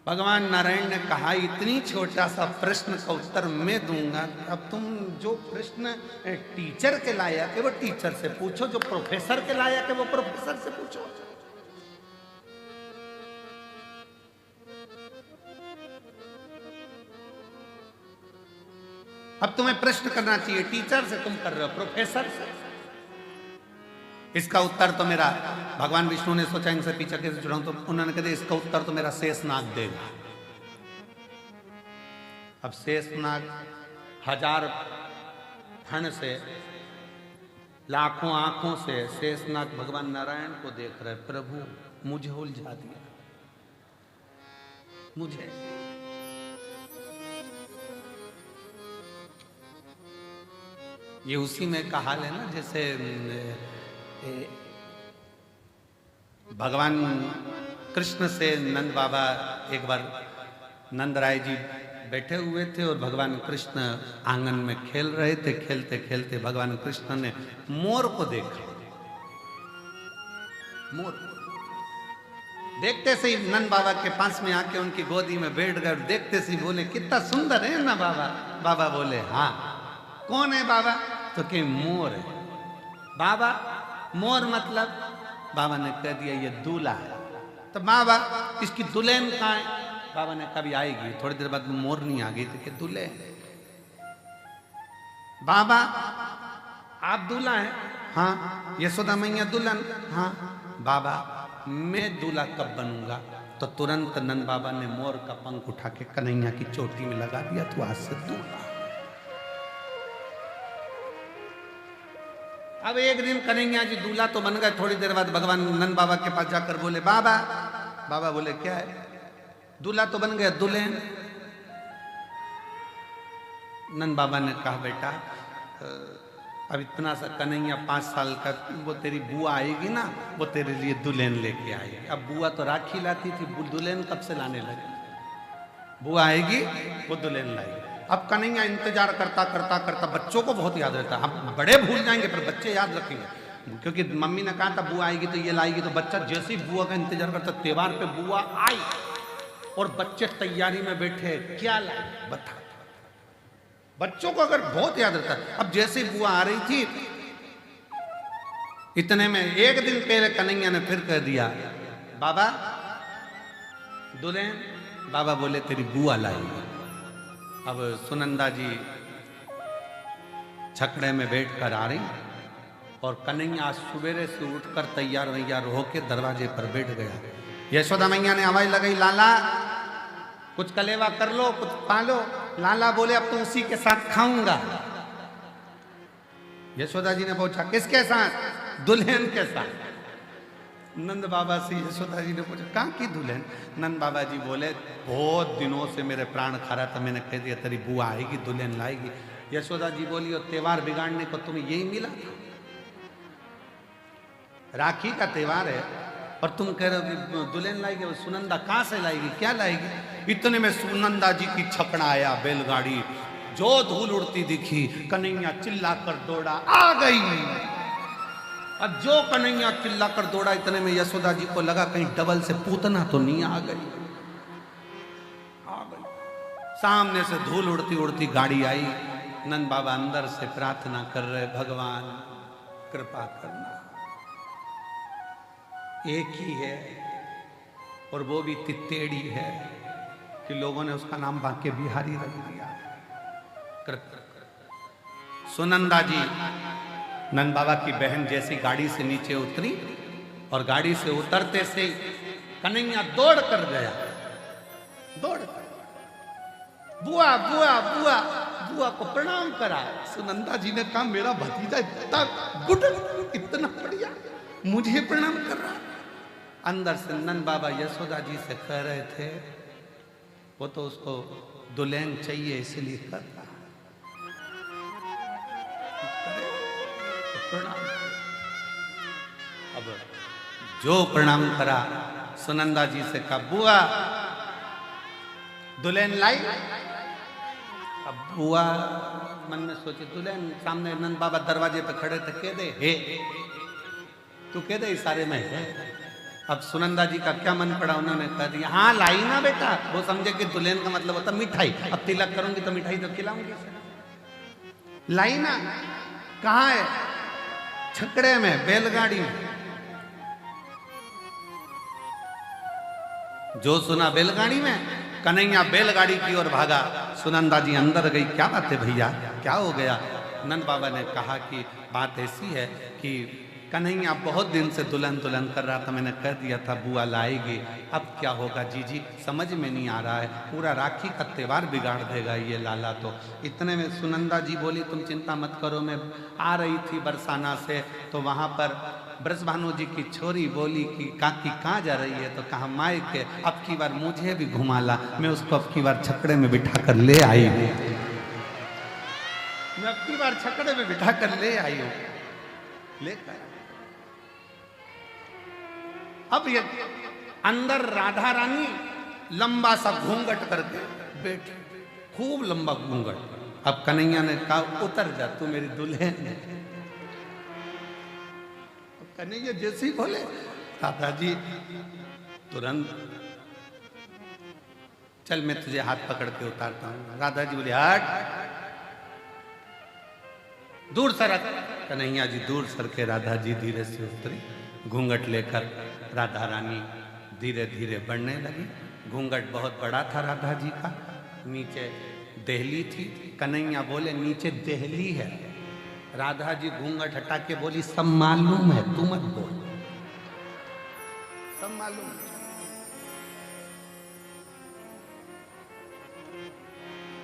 भगवान नारायण ने कहा, इतनी छोटा सा प्रश्न का उत्तर मैं दूंगा, अब तुम जो प्रश्न टीचर के लायक है वो टीचर से पूछो, जो प्रोफेसर के लायक है वो प्रोफेसर से पूछो। अब तुम्हें प्रश्न करना चाहिए टीचर से, तुम कर रहे हो प्रोफेसर से। इसका उत्तर तो मेरा, भगवान विष्णु ने सोचा इनसे पीछे कैसे छुड़ाऊं, तो उन्होंने कहा इसका उत्तर तो मेरा शेषनाग देगा। अब शेषनाग हजार फण से, लाखों आंखों से शेषनाग भगवान नारायण को देख रहे, प्रभु मुझे उलझा दिया, मुझे। ये उसी में का हाल है ना, जैसे भगवान कृष्ण से नंद बाबा, एक बार नंद राय जी बैठे हुए थे और भगवान कृष्ण आंगन में खेल रहे थे। खेलते खेलते भगवान कृष्ण ने मोर को देखा। मोर देखते से ही नंद बाबा के पास में आके उनकी गोदी में बैठ गए। देखते से बोले, कितना सुंदर है ना बाबा। बाबा बोले, हाँ। कौन है बाबा? तो कि मोर है। बाबा मोर मतलब? बाबा ने कह दिया, ये दूल्हा है। तो बाबा इसकी दुल्हन कहाँ है? बाबा ने कभी आएगी। थोड़ी देर बाद मोरनी आ गई थी कि दुल्हन। बाबा आप दूल्हा हैं? हाँ। यशोदा मैया दुल्हन? हाँ। बाबा मैं दूल्हा कब बनूंगा? तो तुरंत नंद बाबा ने मोर का पंख उठा के कन्हैया की चोटी में लगा दिया, तो आज से दूल्हा। अब एक दिन कन्हैया जी दूल्हा तो बन गए। थोड़ी देर बाद भगवान नंद बाबा के पास जाकर बोले बाबा। बाबा बोले क्या है? दूल्हा तो बन गया, दुल्हन? नंद बाबा ने कहा बेटा अब इतना सा कन्हैया 5 साल का, वो तेरी बुआ आएगी ना, वो तेरे लिए दुल्हन लेके आएगी। अब बुआ तो राखी लाती थी, दुल्हन कब से लाने लगी? बुआ आएगी वो दुल्हन लाएगी। अब कन्हैया इंतजार करता करता करता, बच्चों को बहुत याद रहता है। हम बड़े भूल जाएंगे पर बच्चे याद रखेंगे, क्योंकि मम्मी ने कहा था बुआ आएगी तो ये लाएगी। तो बच्चा जैसे ही बुआ का इंतजार करता, त्योहार पे बुआ आई और बच्चे तैयारी में बैठे, क्या लाए बता। बच्चों को अगर बहुत याद रहता है। अब जैसे ही बुआ आ रही थी, इतने में एक दिन पहले कन्हैया ने फिर कह दिया बाबा दुल्हन। बाबा बोले तेरी बुआ लाई। अब सुनंदा जी छकड़े में बैठकर आ रही और कन्हैया सवेरे से उठकर तैयार वैयार होके दरवाजे पर बैठ गया। यशोदा मैया ने आवाज लगाई लाला कुछ कलेवा कर लो, कुछ पालो। लाला बोले अब तो उसी के साथ खाऊंगा। यशोदा जी ने पूछा किसके साथ? दुल्हन के साथ। नंद बाबा से यशोदा जी ने पूछा कहाँ की दुल्हन? नंद बाबा जी बोले बहुत दिनों से मेरे प्राण खा रहा था, मैंने कह दिया तेरी बुआ आएगी दुल्हन लाएगी। यशोदा जी बोली और त्योहार बिगाड़ने को तुम्हें यही मिला था? राखी का त्योहार है और तुम कह रहे हो कि दुल्हन लाएगी। वो सुनंदा कहाँ से लाएगी, क्या लाएगी? इतने में सुनंदा जी की छकड़ा आया बैलगाड़ी, जो धूल उड़ती दिखी कन्हैया चिल्लाकर दौड़ा, आ गई। अब जो कन्हैया चिल्लाकर दौड़ा, इतने में यशोदा जी को लगा कहीं डबल से पूतना तो नहीं आ गई। आ गई। सामने से धूल उड़ती उड़ती गाड़ी आई। नंद बाबा अंदर से प्रार्थना कर रहे, भगवान कृपा करना। एक ही है और वो भी तितेड़ी है कि लोगों ने उसका नाम बांके बिहारी रख दिया। सुनंदा जी नंद बाबा की बहन जैसी गाड़ी से नीचे उतरी और गाड़ी से उतरते से कन्हैया दौड़ कर गया। दौड़ कर बुआ बुआ बुआ बुआ को प्रणाम करा। सुनंदा जी ने कहा मेरा भतीजा इतना गुड, इतना बढ़िया, मुझे प्रणाम कर रहा। अंदर से नंद बाबा यशोदा जी से कह रहे थे वो तो उसको दुल्हन चाहिए इसलिए कर रहा। प्रणाम। अब जो प्रणाम करा, सुनंदा जी से कहा बुआ दुल्हन लाई। अब बुआ मन में सोचे दुल्हन, सामने नंद बाबा दरवाजे पे खड़े थे, कह दे हे, तू कह दे इशारे में है। अब सुनंदा जी का क्या मन पड़ा, उन्होंने कह दिया हाँ लाई ना बेटा। वो समझे कि दुल्हन का मतलब होता मिठाई, अब तिलक करूंगी तो मिठाई तो खिलाऊंगी। लाई ना? कहाँ है? छकड़े में, बैलगाड़ी में। जो सुना बैलगाड़ी में, कन्हैया बैलगाड़ी की ओर भागा। सुनंदा जी अंदर गई, क्या बात है भैया, क्या हो गया? नंद बाबा ने कहा कि बात ऐसी है कि कन्हैया बहुत दिन से दुल्हन दुल्हन कर रहा था, मैंने कह दिया था बुआ लाएगी, अब क्या होगा जीजी समझ में नहीं आ रहा है, पूरा राखी का त्योहार बिगाड़ देगा ये लाला। तो इतने में सुनंदा जी बोली तुम चिंता मत करो, मैं आ रही थी बरसाना से तो वहाँ पर ब्रजभानु जी की छोरी बोली कि काकी कहाँ जा रही है? तो कहा मायके, अब की बार मुझे भी घुमा ला, मैं उसको अब की बार छकड़े में बिठा कर ले आई हूँ। मैं अब की बार छकड़े में बिठा कर ले आई हूँ, लेकर। अब ये अंदर राधा रानी लंबा सा घूंघट करके बैठ, खूब लंबा घूंघट। अब कन्हैया ने कहा उतर जा, तू मेरी दुल्हन है। कन्हैया जैसे ही बोले राधा जी तुरंत चल मैं तुझे हाथ पकड़ के उतारता हूं। राधा जी बोले हट, दूर सरक। कन्हैया जी दूर सर के राधा जी धीरे से उतरी, घूंघट लेकर राधा रानी धीरे धीरे बढ़ने लगी। घूंघट बहुत बड़ा था राधा जी का, नीचे देहली थी। कन्हैया बोले नीचे देहली है। राधा जी घूंघट हटा के बोली सब मालूम है, तू मत बोल, सब मालूम है।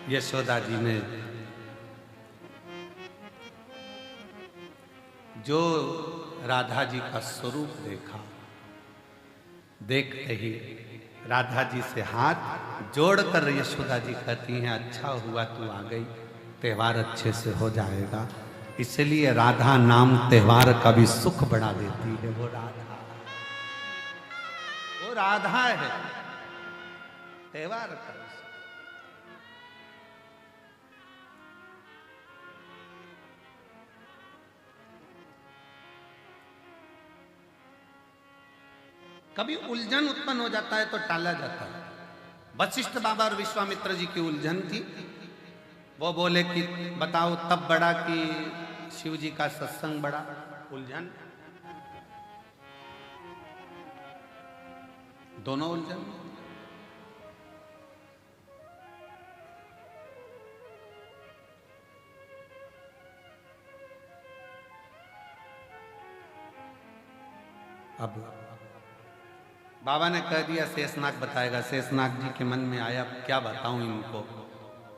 यशोदा जी ने जो राधा जी का स्वरूप देखा, देखते ही राधा जी से हाथ जोड़कर यशोदा जी कहती हैं अच्छा हुआ तू आ गई, त्योहार अच्छे से हो जाएगा। इसलिए राधा नाम त्योहार का भी सुख बढ़ा देती है। वो राधा है त्योहार का। कभी उलझन उत्पन्न हो जाता है तो टाला जाता है। वशिष्ठ बाबा और विश्वामित्र जी की उलझन थी। वो बोले कि बताओ तब बड़ा कि शिव जी का सत्संग बड़ा। उलझन, दोनों उलझन। अब बाबा ने कह दिया शेषनाग बताएगा। शेषनाग जी के मन में आया क्या बताऊं इनको।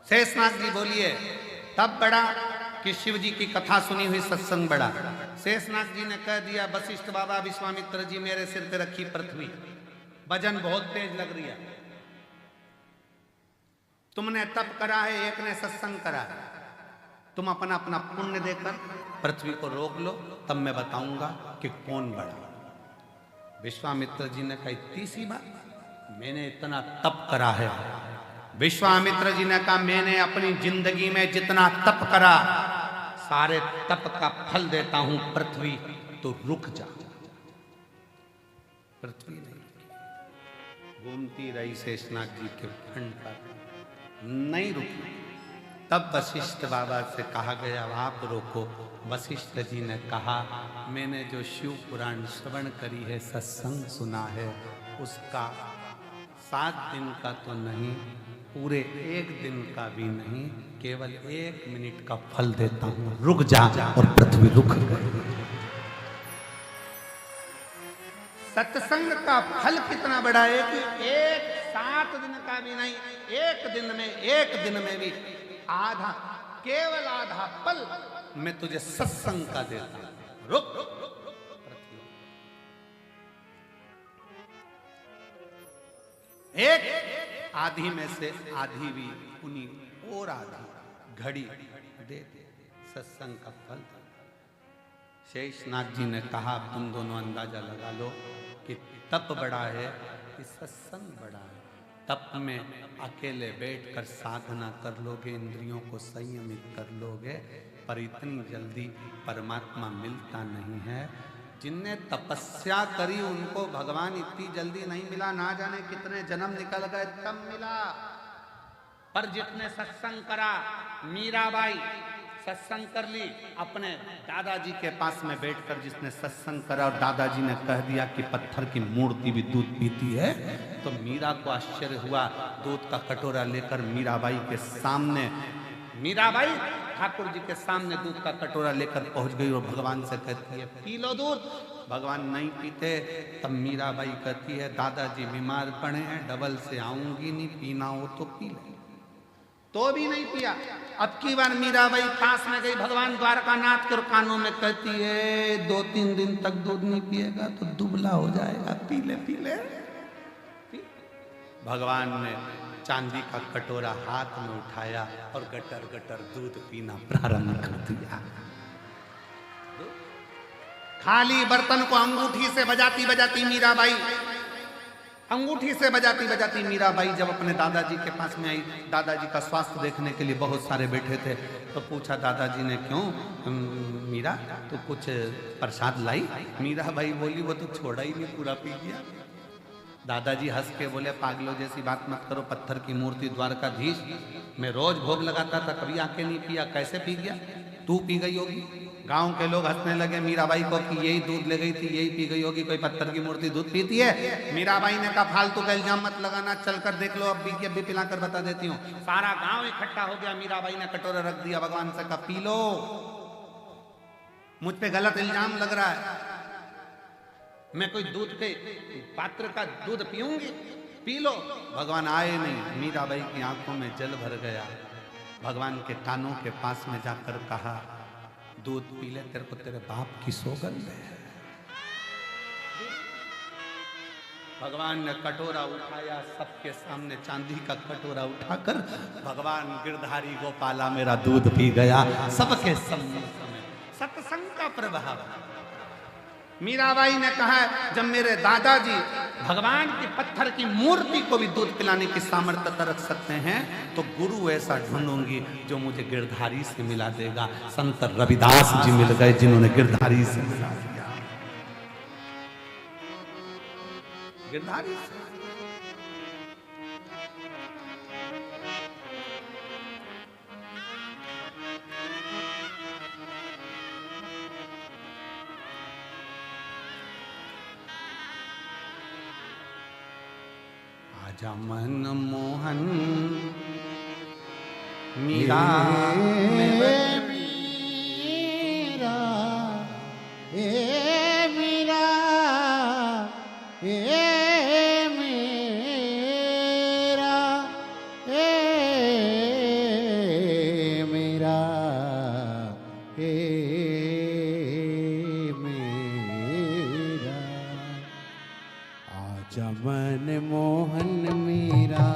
शेषनाग जी बोलिए तब बड़ा कि शिव जी की कथा सुनी हुई सत्संग बड़ा। शेषनाग जी ने कह दिया वशिष्ठ बाबा विश्वामित्र जी मेरे सिर पे रखी पृथ्वी, वजन बहुत तेज लग रही है। तुमने तप करा है, एक ने सत्संग करा है, तुम अपना अपना पुण्य देकर पृथ्वी को रोक लो, तब मैं बताऊंगा कि कौन बड़ा। विश्वामित्र जी ने कहा इतनी सी बात, मैंने इतना तप करा है। विश्वामित्र जी ने कहा मैंने अपनी जिंदगी में जितना तप करा सारे तप का फल देता हूं पृथ्वी, तो रुक जा। पृथ्वी नहीं घूमती रही शेषनाग जी के खंड पर, नहीं रुकी। तब वशिष्ठ बाबा से कहा गया आप रोको। वशिष्ठ जी ने कहा मैंने जो शिव पुराण श्रवण करी है, सत्संग सुना है, उसका 7 दिन का तो नहीं, पूरे 1 दिन का भी नहीं, केवल 1 मिनट का फल देता हूं, रुक जा। और पृथ्वी रुक गई। सत्संग का फल कितना बड़ा है कि 7 दिन का भी नहीं, 1 दिन में भी आधा, केवल आधा पल मैं तुझे सत्संग का देता हूं, रुक। एक आधी में से आधी भी उन्हीं और आधी घड़ी दे दे, सत्संग का फल। शेषनाग जी ने कहा तुम दोनों अंदाजा लगा लो कि तप बड़ा है कि सत्संग बड़ा है। तप में अकेले बैठकर साधना कर लोगे, इंद्रियों को संयमित कर लोगे, पर इतनी जल्दी परमात्मा मिलता नहीं है। जिनने तपस्या करी उनको भगवान इतनी जल्दी नहीं मिला, ना जाने कितने जन्म निकल गए तब मिला। पर जितने सत्संग करा, मीराबाई सत्संग कर ली अपने दादाजी के पास में बैठकर, जिसने सत्संग करा और दादाजी ने कह दिया कि पत्थर की मूर्ति भी दूध पीती है, तो मीरा को आश्चर्य हुआ। दूध का कटोरा लेकर मीराबाई के सामने, मीराबाई ठाकुर जी के सामने दूध का कटोरा लेकर पहुंच गई और भगवान से कहती है पी लो दूध। भगवान नहीं पीते। तब मीराबाई कहती है दादाजी बीमार पड़े हैं, डबल से आऊंगी नहीं, पीना हो तो पी ले। तो भी नहीं पिया। अब की बार मीराबाई पास में गई भगवान द्वारकानाथ के कानों में कहती है 2-3 दिन तक दूध नहीं पिएगा तो दुबला हो जाएगा, पी ले पी ले। भगवान ने चांदी का कटोरा हाथ में उठाया और गटर गटर दूध पीना प्रारंभ कर दिया। खाली बर्तन को अंगूठी से बजाती बजाती मीराबाई, अंगूठी से बजाती बजाती मीराबाई जब अपने दादाजी के पास में आई, दादाजी का स्वास्थ्य देखने के लिए बहुत सारे बैठे थे, तो पूछा दादाजी ने क्यों मीरा तो कुछ प्रसाद लाई? मीराबाई बोली वो तो छोड़ा ही नहीं, पूरा पी गया। दादाजी हंस के बोले पागलों जैसी बात मत करो, पत्थर की मूर्ति द्वारकाधीश, मैं रोज भोग लगाता था, कभी आके नहीं पिया, कैसे पी गया? तू पी गई होगी। गांव के लोग हंसने लगे मीराबाई को कि यही दूध ले गई थी, यही पी गई होगी, कोई पत्थर की मूर्ति दूध पीती है। मीराबाई ने कहा फालतू का इल्जाम मत लगाना, चलकर देख लो, अभी पिलाकर बता देती हूँ। सारा गांव इकट्ठा हो गया, मीराबाई ने कटोरा रख दिया, भगवान से कहा पी लो, मुझ पे गलत इल्जाम लग रहा है, मैं कोई दूध के पात्र का दूध पीऊंगी, पी लो। भगवान आए नहीं, मीराबाई की आंखों में जल भर गया। भगवान के कानों के पास में जाकर कहा दूध पी ले, तेरे को तेरे बाप की सौगंध है। भगवान ने कटोरा उठाया, सबके सामने चांदी का कटोरा उठाकर भगवान गिरधारी गोपाला मेरा दूध पी गया, सबके सामने। सत्संग का प्रभाव। मीराबाई ने कहा जब मेरे दादाजी भगवान की पत्थर की मूर्ति को भी दूध पिलाने की सामर्थ्य रख सकते हैं, तो गुरु ऐसा ढूंढूंगी जो मुझे गिरधारी से मिला देगा। संत रविदास जी मिल गए जिन्होंने गिरधारी से मिला दिया। गिरधारी से आजा मन मोहन मीरा मीरा मन मोहन मीरा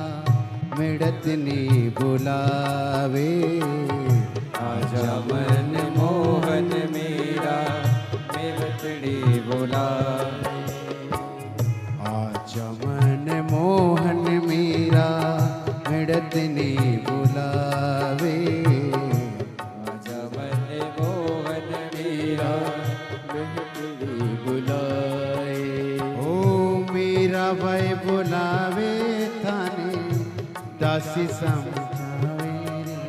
मिड़त नी बुलावे, आजा मन मोहन मीरा मिड़त नी बुलावे, आजा मन मोहन मीरा मिड़त नी बुलावे, आजा मन मोहन मीरा मिड़त नी बुलाए। मीरा भाई बुलावे थाने दासी समझावे रे,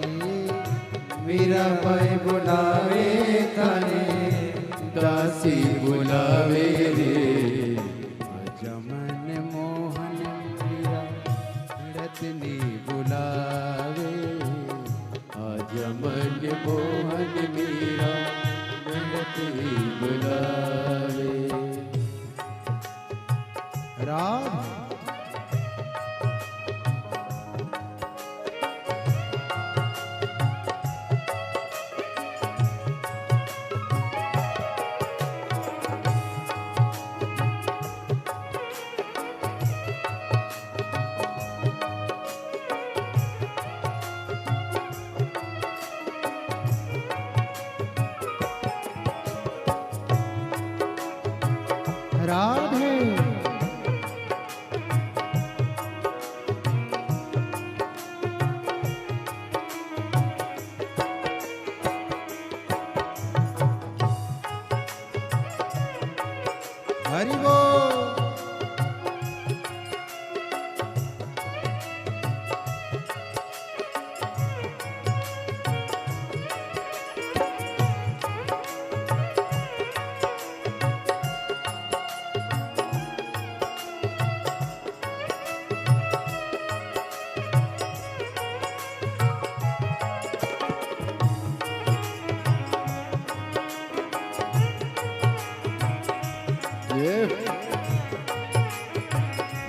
मीरा भाई बुलावे थाने दासी बुलावे रे, आजा मन मोहन मीरा मिड़त नी बुलावे, आजा मन मोहन मीरा मिड़त नी बुलावे। राम राधे हरि बोल।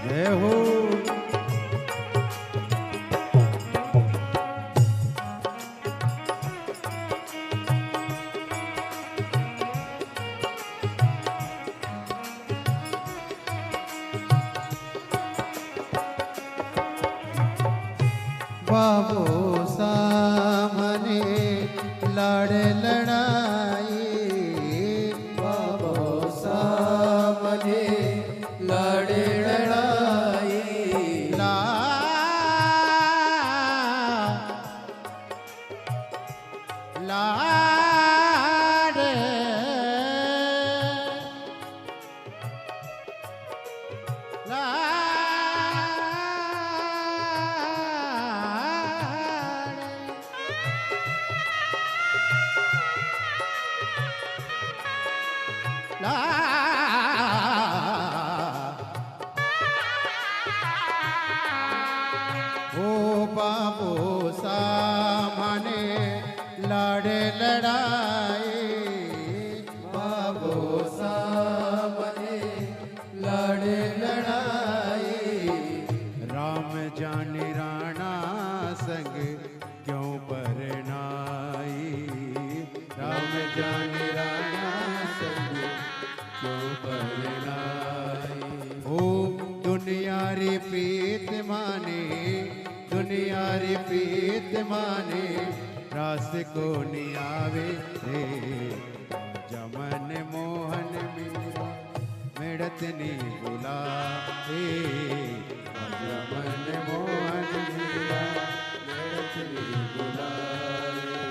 जय हो बाबो सामने लड़ लड़ाई, बाबो सामने लड़ लड़ाई, ओ बाबू सामने लड़े लड़ाई, बाबू सामने लड़े लड़ाई। राम जानी राणा संग क्यों परनाई, राम जानी राणा संग क्यों परनाई। ओ दुनिया री प्रीत माने, दुनिया री प्रीत माने, रास को नहीं आवे रे। जमन मोहन मीरा मेड़त नहीं बुलावे, जमन मोहन मीरा मेड़त नहीं बुलावे।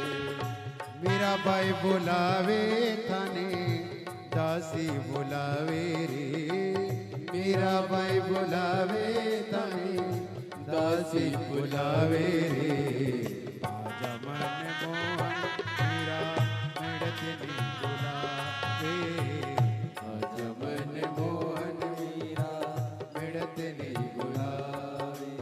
मीरा बाई बुलावे थाने दासी बुलावे रे, मीरा बाई बुलावे थाने दासी बुलावे रे। जमन मोहन मीरा मेड़त नहीं बुलावे, जमन मोहन मीरा मेड़त नहीं बुलावे।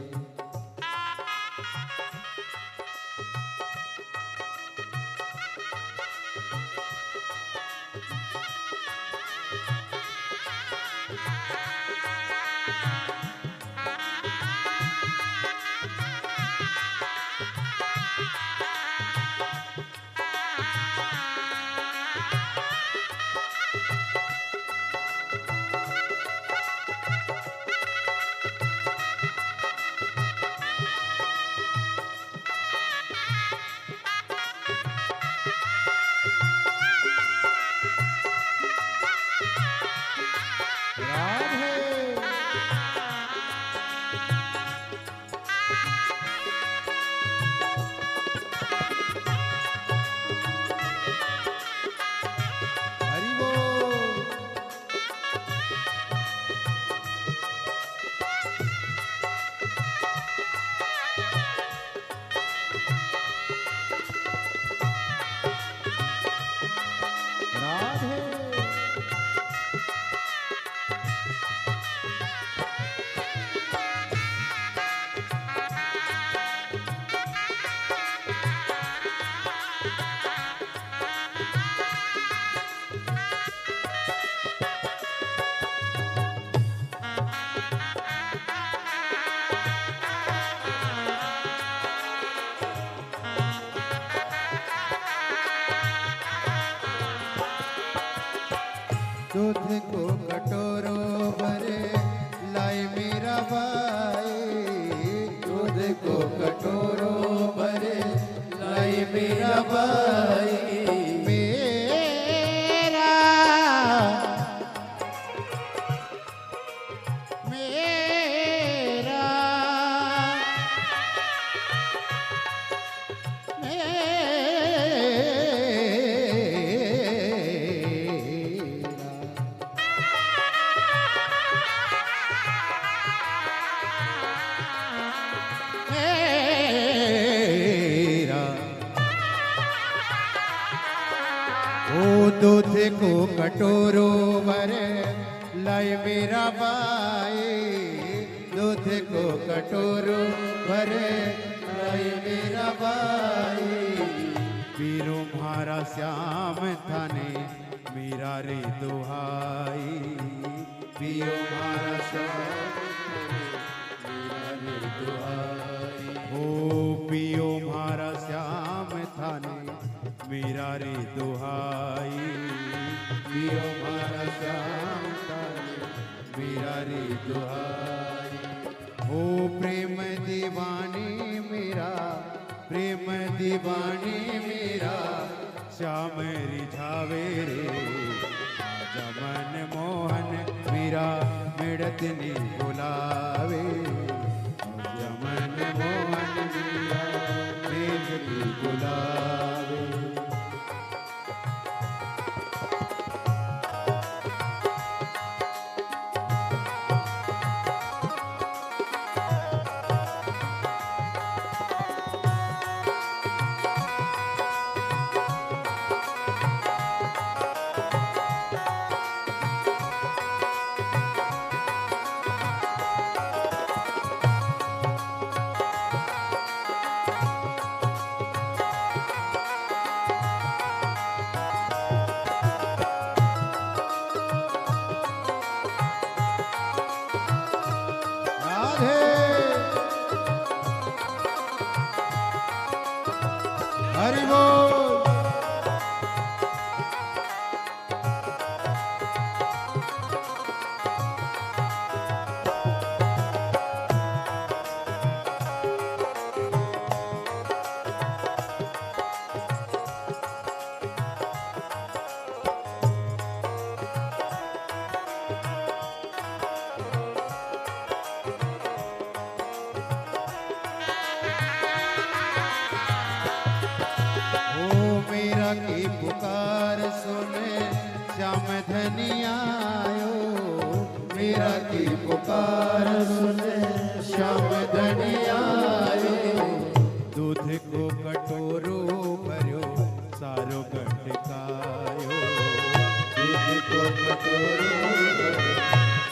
दूध को कटोरो भरे लाई मीरा बाई, दूध को कटोरो भरे लाई मीरा बाई। मेरा मेरा दूध को कटोरो भरे लाई मीरा बाई, दूध को कटोरो भरे लाई मीरा बाई। पीरो म्हारा श्याम थाने मीरा रे दुहाई, पियो म्हारा श्याम मीरा रे दुहाई। हो पियो म्हारा श्याम थाने मीरा रे दुहाई, पियो म्हारा श्याम थाने मीरा रे दुहाई। हो प्रेम दीवानी मीरा, प्रेम दीवानी मीरा, श्याम रिझावे रे। जमन मोहन मीरा मेड़त नी बुलावे, जमन मोहन मीरा मेड़त नी बुलावे। हरि बोल। मेरा की पुकार सुने श्याम धनिया आयो, मेरा की पुकार सुने श्याम धनिया आयो। दूध को कटोरो भरो सारो गटकायो, दूध को कटोरो भरो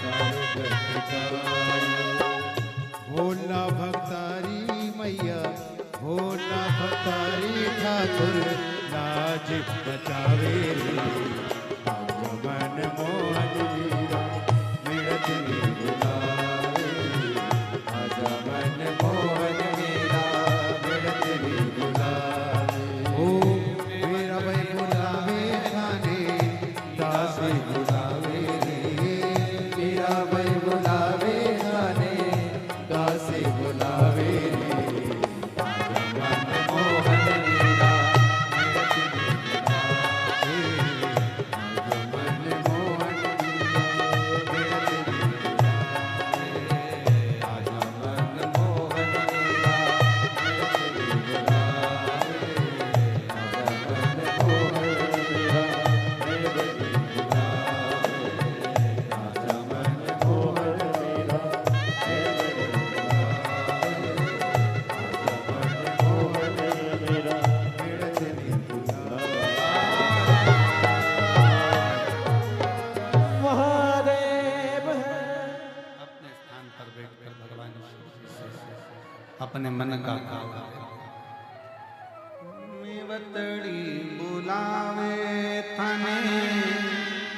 सारो गटकायो। भोला भक्तारी मैया, भोला भक्तारी ठाकुर लाज बचावे रे। मन मोहन वीरा मिलत रे बुलावे, आजा मन मोहन वीरा मिलत रे बुलावे। ओ मेरा भाई बुलावे थाने दासी बुलावे रे, मेरा भाई बुलावे थाने दासी बुलावे रे। अपने मन का मेवतड़ी बुलावे थाने,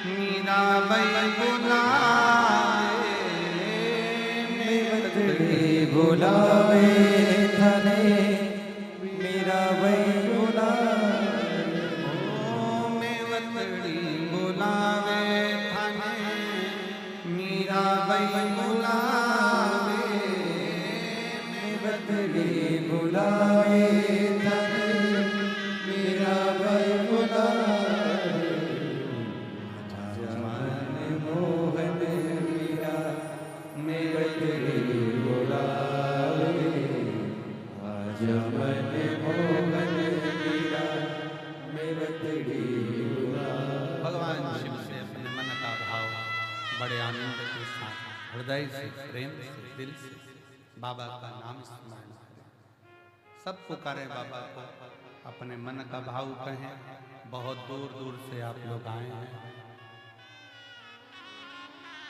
मीरा बाई बुलावे, मेवतड़ी बुलावे थाने, मीरा बाई बुलावे। ओ मेवतड़ी बुलावे थाने, मीरा बाई बुलावे, बुलावे थाने, मीरा बाई बुलावे। मन मोहन मीरा मेवतड़ी बुलावे, आज मन मोहन मीरा मेवतड़ी बुलावे। भगवान शिव से अपने मन का भाव बड़े आनंद के साथ हृदय से, प्रेम से, दिल से बाबा का नाम स्मरण करें। सब पुकारे बाबा को, अपने मन का भाव कहें। बहुत दूर दूर से आप लोग आए हैं,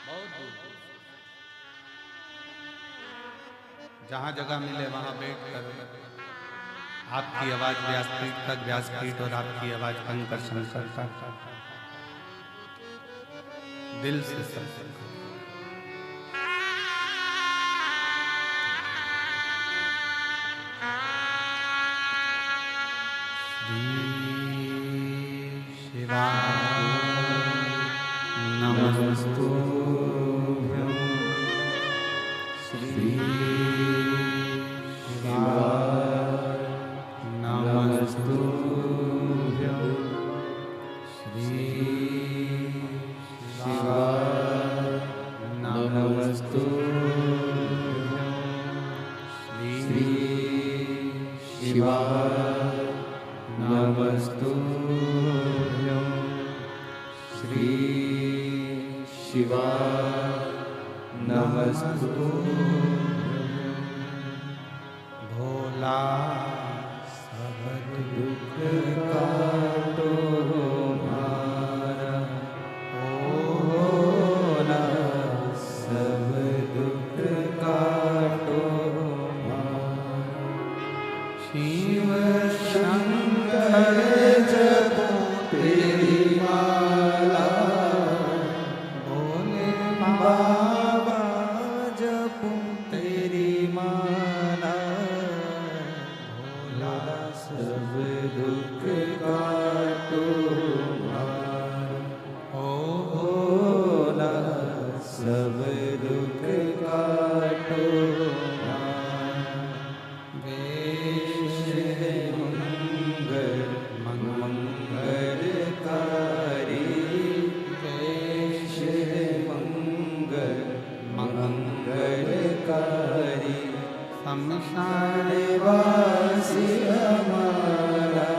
बहुत दूर दूर से। जहां जगह मिले वहां बैठ कर आपकी आवाज व्यासपीठ तक, व्यासपीठ और आपकी आवाज कंकर शंकर तक दिल से सब नमस्तुभ्यं श्री शिवाय, नमस्तुभ्यं श्री शिवाय, नमस्तुभ्यं श्री शिवाय, नमस्तुभ्यं श्री शिवाय, नमस्तुभ्यं। भोला सब दुख काटो हमारा, ओ भोला सब दुख काटो हमारा। शिव शंकर जपो तेरी माला, भोले बाबा जपो तेरी माला, भोला सब दुख काटो भोला, सब दुख काटो वेश मंगल मंगलकारी, वेश मंगल मंगलकारी, शमशान वासी हमारा,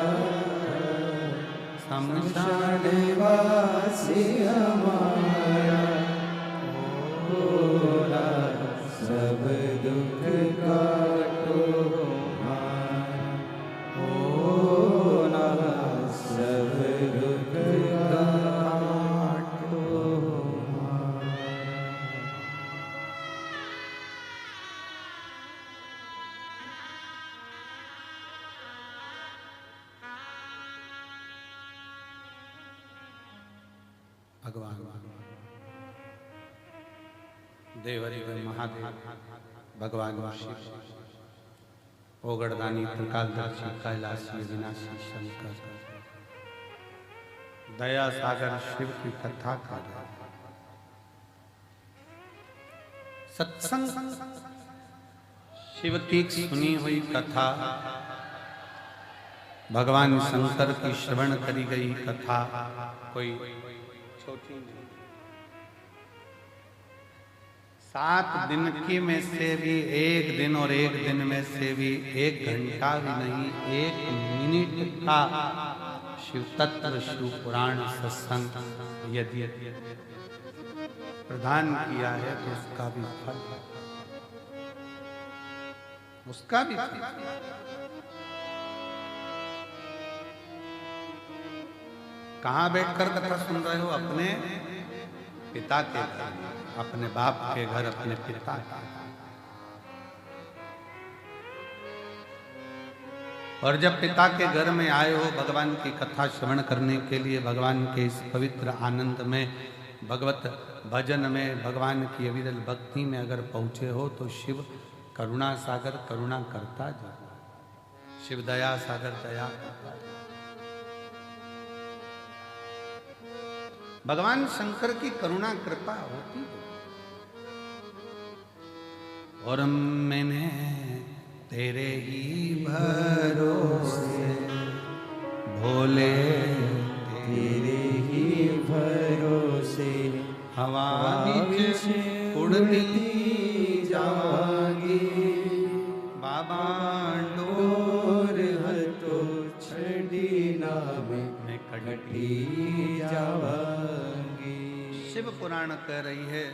शमशान वासी हमारा भोला, सब दुख काटो भोला, सब दुख काटो। भगवान देवरिव महादेव, भगवान शिव, ओगड़दानी त्रिकालदर्शी कैलाशी विनाशी शंकर, दया सागर शिव की कथा का सत्संग, शिव की सुनी हुई कथा, भगवान शंकर की श्रवण करी गई कथा कोई छोटी नहीं। 7 दिन की में से भी 1 दिन और 1 दिन में से भी 1 घंटा भी नहीं, 1 मिनट का शिव तत्व शिव पुराण सत्संग यदि प्रदान किया है तो उसका भी फल, उसका भी फल। कहाँ बैठकर कथा सुन रहे हो? अपने पिता के घर, अपने बाप के घर, अपने पिता का। और जब पिता के घर में आए हो भगवान की कथा श्रवण करने के लिए, भगवान के इस पवित्र आनंद में, भगवत भजन में, भगवान की अविरल भक्ति में अगर पहुंचे हो तो शिव करुणा सागर करुणा करता जाओ, शिव दया सागर दया करता जाओ। भगवान शंकर की करुणा कृपा होती है। और मैंने तेरे ही भरोसे भोले, तेरे ही भरोसे हवा बीच उड़ती जावांगी, बाबा डोर हतो छड़ी नामे में कटी जावांगी। शिव पुराण कह रही है,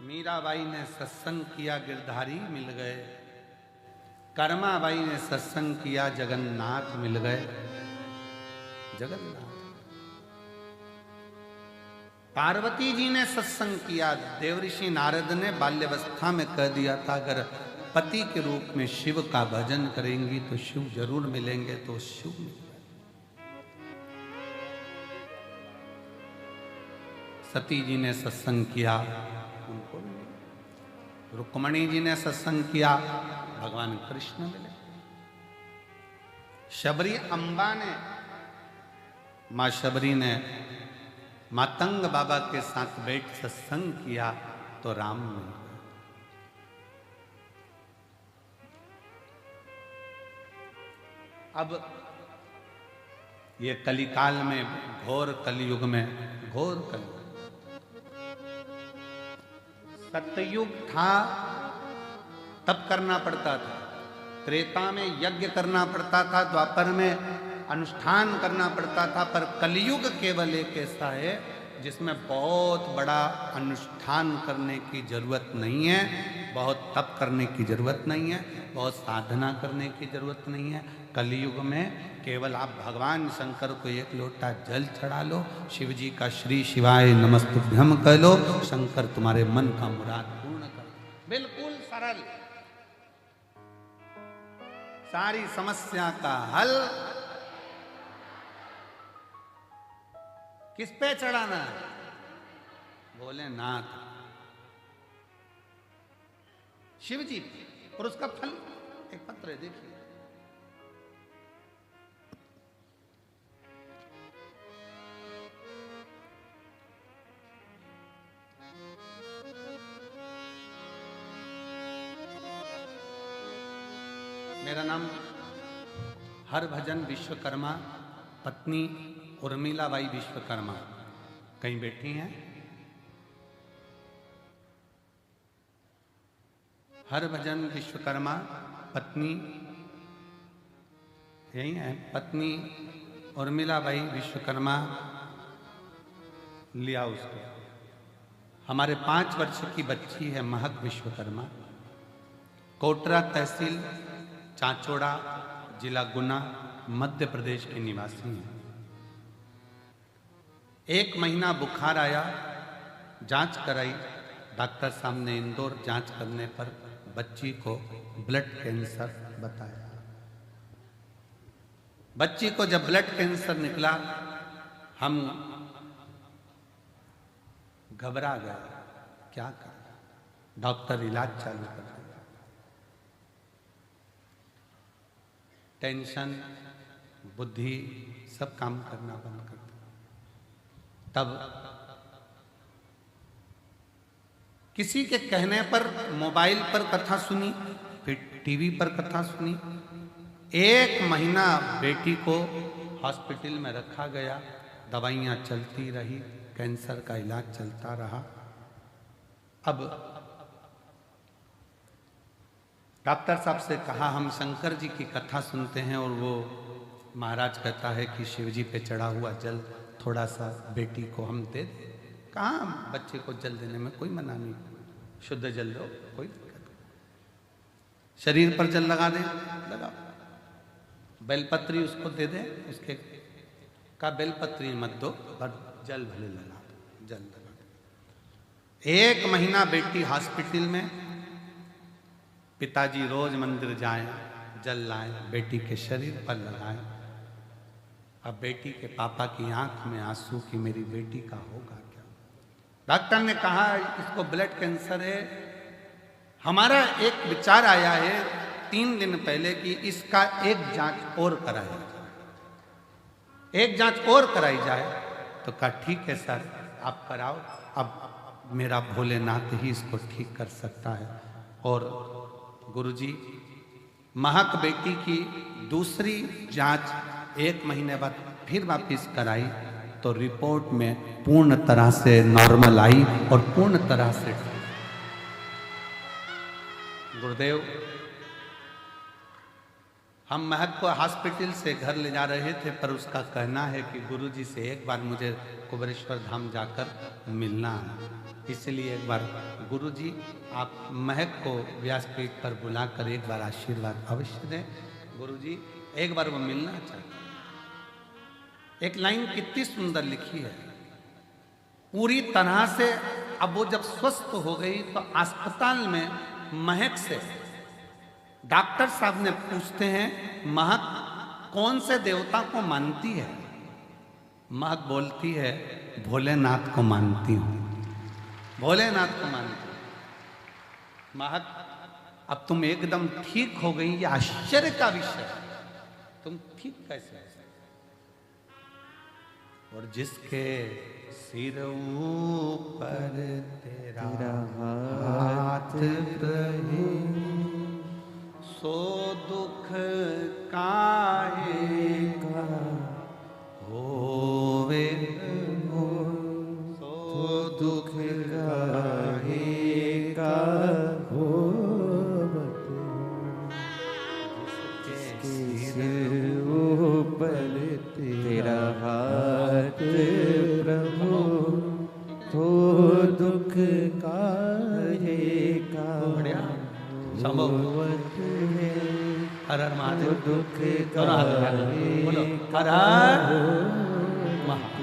मीराबाई ने सत्संग किया, गिरधारी मिल गए। कर्माबाई ने सत्संग किया, जगन्नाथ मिल गए। जगन्नाथ। पार्वती जी ने सत्संग किया, देवऋषि नारद ने बाल्यावस्था में कह दिया था अगर पति के रूप में शिव का भजन करेंगी तो शिव जरूर मिलेंगे, तो शिव मिल गए। सती जी ने सत्संग किया, उनको मिले। रुक्मणी जी ने सत्संग किया, भगवान कृष्ण मिले। शबरी अम्बा ने, मां शबरी ने मातंग बाबा के साथ बैठ सत्संग किया तो राम मिल गए। अब ये कलिकाल में, घोर कलयुग में, घोर कलयुग, सतयुग था तब करना पड़ता था, त्रेता में यज्ञ करना पड़ता था, द्वापर में अनुष्ठान करना पड़ता था, पर कलयुग केवल एक ऐसा है जिसमें बहुत बड़ा अनुष्ठान करने की जरूरत नहीं है, बहुत तप करने की जरूरत नहीं है, बहुत साधना करने की जरूरत नहीं है। कलयुग में केवल आप भगवान शंकर को 1 लोटा जल चढ़ा लो, शिव जी का श्री शिवाय नमस्तुभ्यं कह लो, शंकर तुम्हारे मन का मुराद पूर्ण कर। बिल्कुल सरल, सारी समस्या का हल किस पे चढ़ाना है? भोलेनाथ, शिव जी। और उसका फल एक पत्र है, देखिए। मेरा नाम हरभजन विश्वकर्मा, पत्नी उर्मिलाबाई विश्वकर्मा। कहीं बैठी हैं? हरभजन विश्वकर्मा, पत्नी यही है, पत्नी उर्मिलाबाई विश्वकर्मा। लिया उसको। हमारे 5 वर्ष की बच्ची है महक विश्वकर्मा, कोटरा तहसील चांचोड़ा जिला गुना मध्य प्रदेश के निवासी हैं। 1 महीना बुखार आया, जांच कराई, डॉक्टर साहब ने इंदौर जांच करने पर बच्ची को ब्लड कैंसर बताया। बच्ची को जब ब्लड कैंसर निकला, हम घबरा गए, क्या करें? डॉक्टर इलाज चालू कर दिया। टेंशन, बुद्धि सब काम करना बंद कर दिया। तब किसी के कहने पर मोबाइल पर कथा सुनी, फिर टीवी पर कथा सुनी। 1 महीना बेटी को हॉस्पिटल में रखा गया, दवाइयाँ चलती रही, कैंसर का इलाज चलता रहा। अब डॉक्टर साहब से कहा हम शंकर जी की कथा सुनते हैं और वो महाराज कहता है कि शिव जी पे चढ़ा हुआ जल थोड़ा सा बेटी को हम दे दें। कहाँ बच्चे को जल देने में कोई मना नहीं, शुद्ध जल दो, कोई दिक्कत नहीं। शरीर पर जल लगा दें, लगाओ। बेलपत्री उसको दे दें, उसके का बेलपत्री मत दो पर जल भले लगा दो, जल लगा दो। 1 महीना बेटी हॉस्पिटल में, पिताजी रोज मंदिर जाएं, जल लाएं, बेटी के शरीर पर लगाएं। अब बेटी के पापा की आंख में आंसू कि मेरी बेटी का होगा क्या। डॉक्टर ने कहा इसको ब्लड कैंसर है। हमारा एक विचार आया है 3 दिन पहले कि इसका एक जांच और कराई जाए, एक जांच और कराई जाए। तो कहा ठीक है सर, आप कराओ, अब मेरा भोलेनाथ ही इसको ठीक कर सकता है। और गुरुजी, महक बेटी की दूसरी जांच 1 महीने बाद फिर वापिस कराई तो रिपोर्ट में पूर्ण तरह से नॉर्मल आई और पूर्ण तरह से। गुरुदेव, हम महक को हॉस्पिटल से घर ले जा रहे थे, पर उसका कहना है कि गुरुजी से एक बार मुझे कुबेरेश्वर धाम जाकर मिलना है, इसलिए एक बार गुरुजी आप महक को व्यासपीठ पर बुलाकर एक बार आशीर्वाद अवश्य दें। गुरुजी एक बार वो मिलना चाहते। एक लाइन कितनी सुंदर लिखी है, पूरी तरह से। अब वो जब स्वस्थ हो गई तो अस्पताल में महक से डॉक्टर साहब ने पूछते हैं, महक कौन से देवता को मानती है? महक बोलती है भोलेनाथ को मानती हूं, भोलेनाथ को मानती हूं। महक, अब तुम एकदम ठीक हो गई, ये आश्चर्य का विषय है। तुम ठीक कैसे हो? और जिसके सिर ऊपर तेरा हाथ रहे, सो दुख काहे का होवे, सो दुख काहे का होवे। जिसके सिर ऊपर तेरा हाथ प्रभु, तो दुख काहे का होवत है। हर हर महादेव, दुख काहे बोलो हर हर महादेव।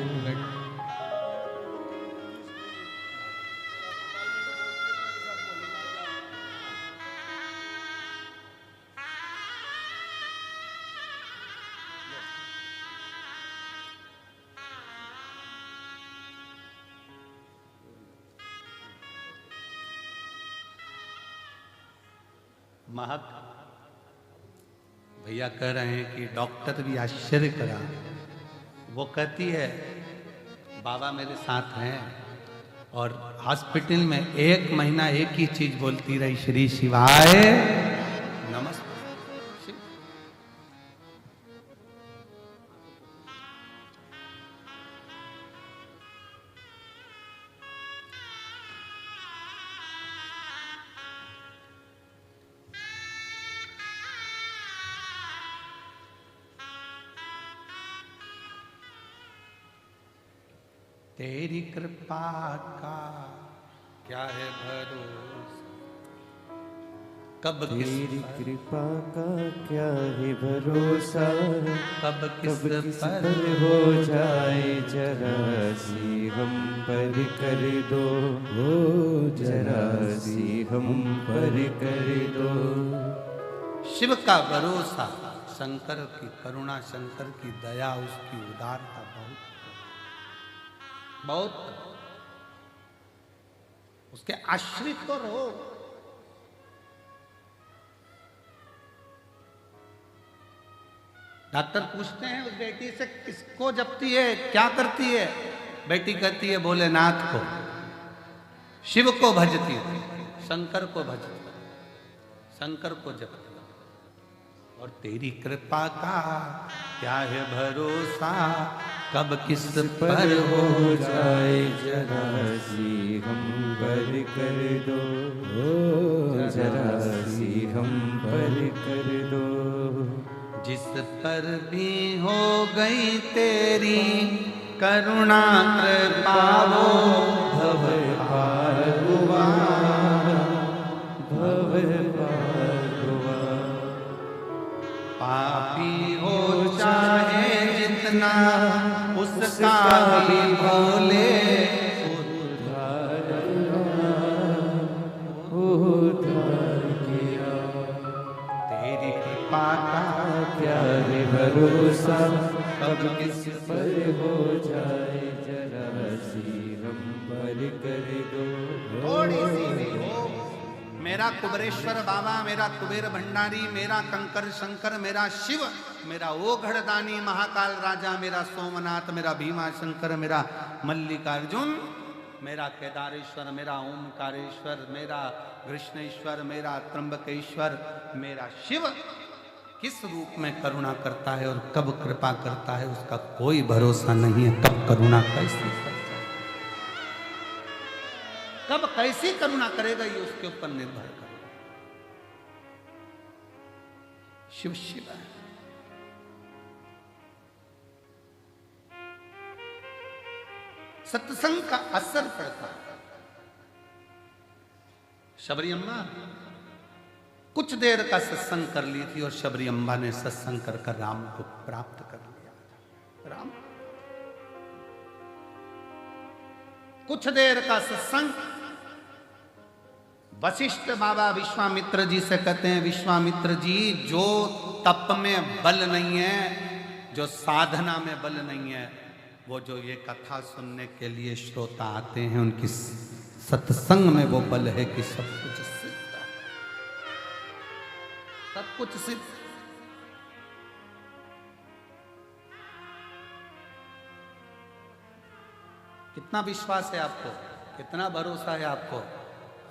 महक भैया कह रहे हैं कि डॉक्टर भी आश्चर्य करा। वो कहती है बाबा मेरे साथ हैं, और हॉस्पिटल में 1 महीना एक ही चीज बोलती रही, श्री शिवाय नमस्ते। तेरी कृपा का क्या है भरोसा, कब किस तेरी कृपा का क्या है भरोसा, कब किस कब किस पर पर हो जाए जरा सी हम पर कर दो, हो जरा सी हम पर कर दो। शिव का भरोसा, शंकर की करुणा, शंकर की दया, उसकी उदारता बहुत बहुत, उसके आश्रित तो रहो। डॉक्टर पूछते हैं उस बेटी से किसको जपती है, क्या करती है? बेटी कहती है भोलेनाथ को, शिव को भजती है, शंकर को भजती है, शंकर को जपती है। और तेरी कृपा का क्या है भरोसा, कब किस पर हो जाए जरा सी हम पर कर दो, हो जरा सी हम पर कर दो। जिस पर भी हो गई तेरी करुणा कृपा, वो भव पार हुआ, भव पार हुआ। पापी हो चाहे जितना, उसका भी बोले उद्धार किया। तेरी कृपा का क्या है भरोसा, कब किस पर हो जाए जरा सी हम पर कर दो। थोड़ी सी भी हो। मेरा कुबेरेश्वर बाबा, मेरा कुबेर भंडारी, मेरा कंकर शंकर, मेरा शिव, मेरा ओघड़दानी महाकाल राजा, मेरा सोमनाथ, मेरा भीमा शंकर, मेरा मल्लिकार्जुन, मेरा केदारेश्वर, मेरा ओमकारेश्वर, मेरा कृष्णेश्वर, मेरा त्र्यंबकेश्वर, मेरा शिव किस रूप में करुणा करता है और कब कृपा करता है, उसका कोई भरोसा नहीं है। कब करुणा कैसी करता है, कब कैसी करुणा करेगा, ये उसके ऊपर निर्भर कर। शिव शिव है। सत्संग का असर पड़ता है। शबरी अम्मा कुछ देर का सत्संग कर ली थी और शबरी अम्बा ने सत्संग कर राम को प्राप्त कर लिया। राम कुछ देर का सत्संग, वशिष्ठ बाबा विश्वामित्र जी से कहते हैं, विश्वामित्र जी, जो तप में बल नहीं है, जो साधना में बल नहीं है, वो जो ये कथा सुनने के लिए श्रोता आते हैं, उनकी सत्संग में वो बल है कि सब कुछ सिद्ध है, सब कुछ सिद्ध। कितना विश्वास है आपको, कितना भरोसा है आपको?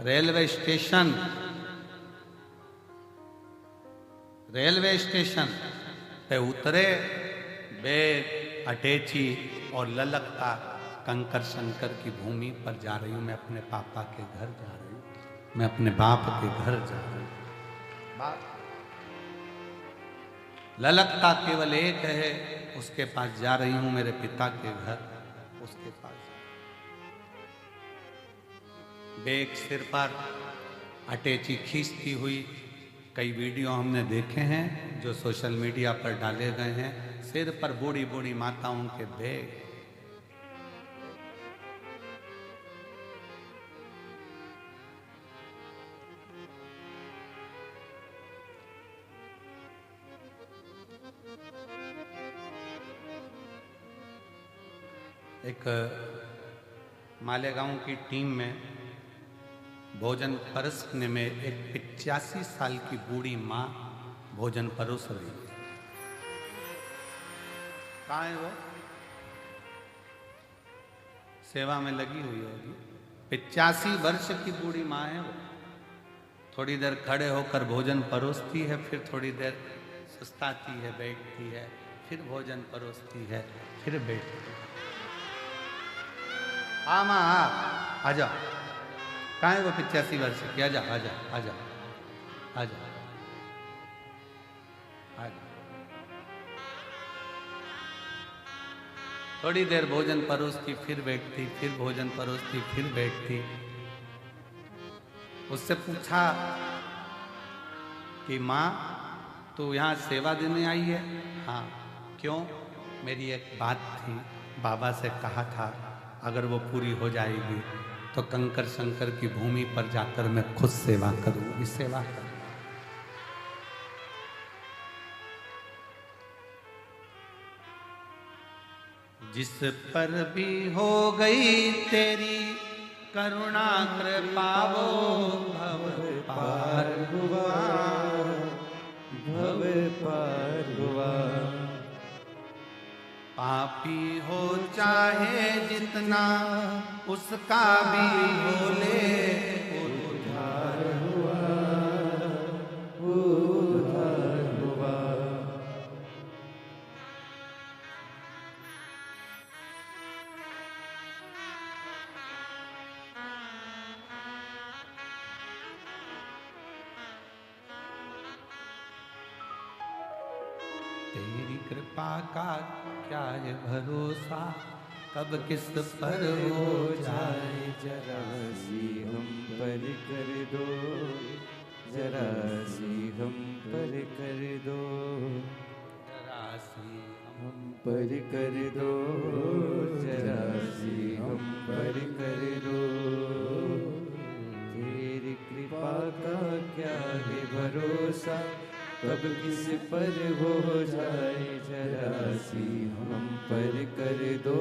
रेलवे स्टेशन पे उतरे, बैग अटैची और ललकता कंकर शंकर की भूमि पर जा रही हूं, मैं अपने पापा के घर जा रही हूं, मैं अपने बाप के घर जा रही हूं। बाप ललकता केवल एक है, उसके पास जा रही हूं, मेरे पिता के घर, उसके पास। बैग सिर पर, अटैची खींचती हुई। कई वीडियो हमने देखे हैं जो सोशल मीडिया पर डाले गए हैं, सिर पर बूढ़ी बूढ़ी माताओं के बैग। एक मालेगांव की टीम में भोजन परोसने में एक 85 साल की बूढ़ी माँ भोजन परोस रही है। कहाँ है वो? सेवा में लगी हुई होगी। 85 वर्ष की बूढ़ी माँ है वो। थोड़ी देर खड़े होकर भोजन परोसती है, फिर थोड़ी देर सुस्ताती है, बैठती है, फिर भोजन परोसती है, फिर बैठती है। हाँ माँ, आ जाओ। कहाँ है वो 85 वर्ष की? आजा आजा आजा आजा आजा। थोड़ी देर भोजन परोसती, फिर बैठती, फिर भोजन परोसती, फिर बैठती। उससे पूछा कि माँ तू यहाँ सेवा देने आई है? हाँ। क्यों? मेरी एक बात थी, बाबा से कहा था अगर वो पूरी हो जाएगी तो कंकर शंकर की भूमि पर जाकर मैं खुद सेवा करूंगी, सेवा करूंगी। जिस पर भी हो गई तेरी करुणा कृपा वो भव पार हुआ, भव पार हुआ। पापी हो चाहे जितना उसका भी बोले उद्धार हुआ, उद्धार हुआ। तेरी कृपा का क्या है भरोसा, कब किस पर हो जाए। जरा सी हम पर कर दो, जरा सी हम पर कर दो, जरा सी हम पर कर दो, जरा सी हम पर कर दो। तेरी कृपा का क्या है भरोसा, कब किस पर हो जाए। जरा सी हम पर कर दो,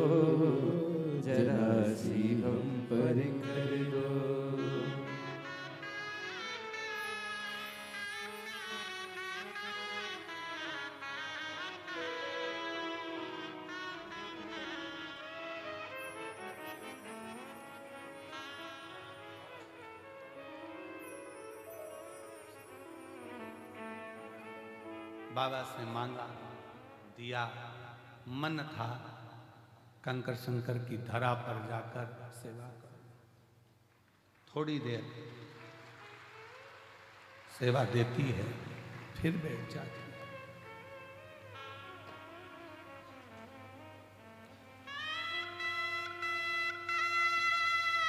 जरा सी हम पर कर दो। बाबा से मांगा, दिया, मन था कंकर शंकर की धरा पर जाकर सेवा करो। थोड़ी देर सेवा देती है, फिर बैठ जाती है।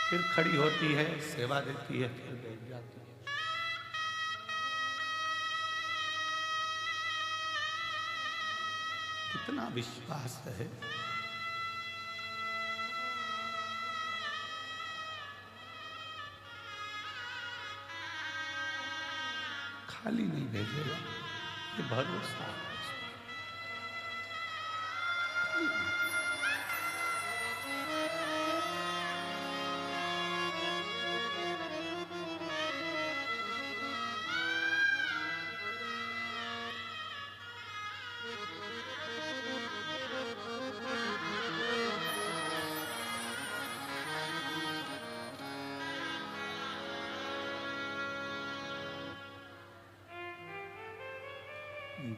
फिर खड़ी होती है, सेवा देती है, फिर बैठ जाती है। कितना विश्वास है। खाली नहीं भेजेगा, ये भरोसा है।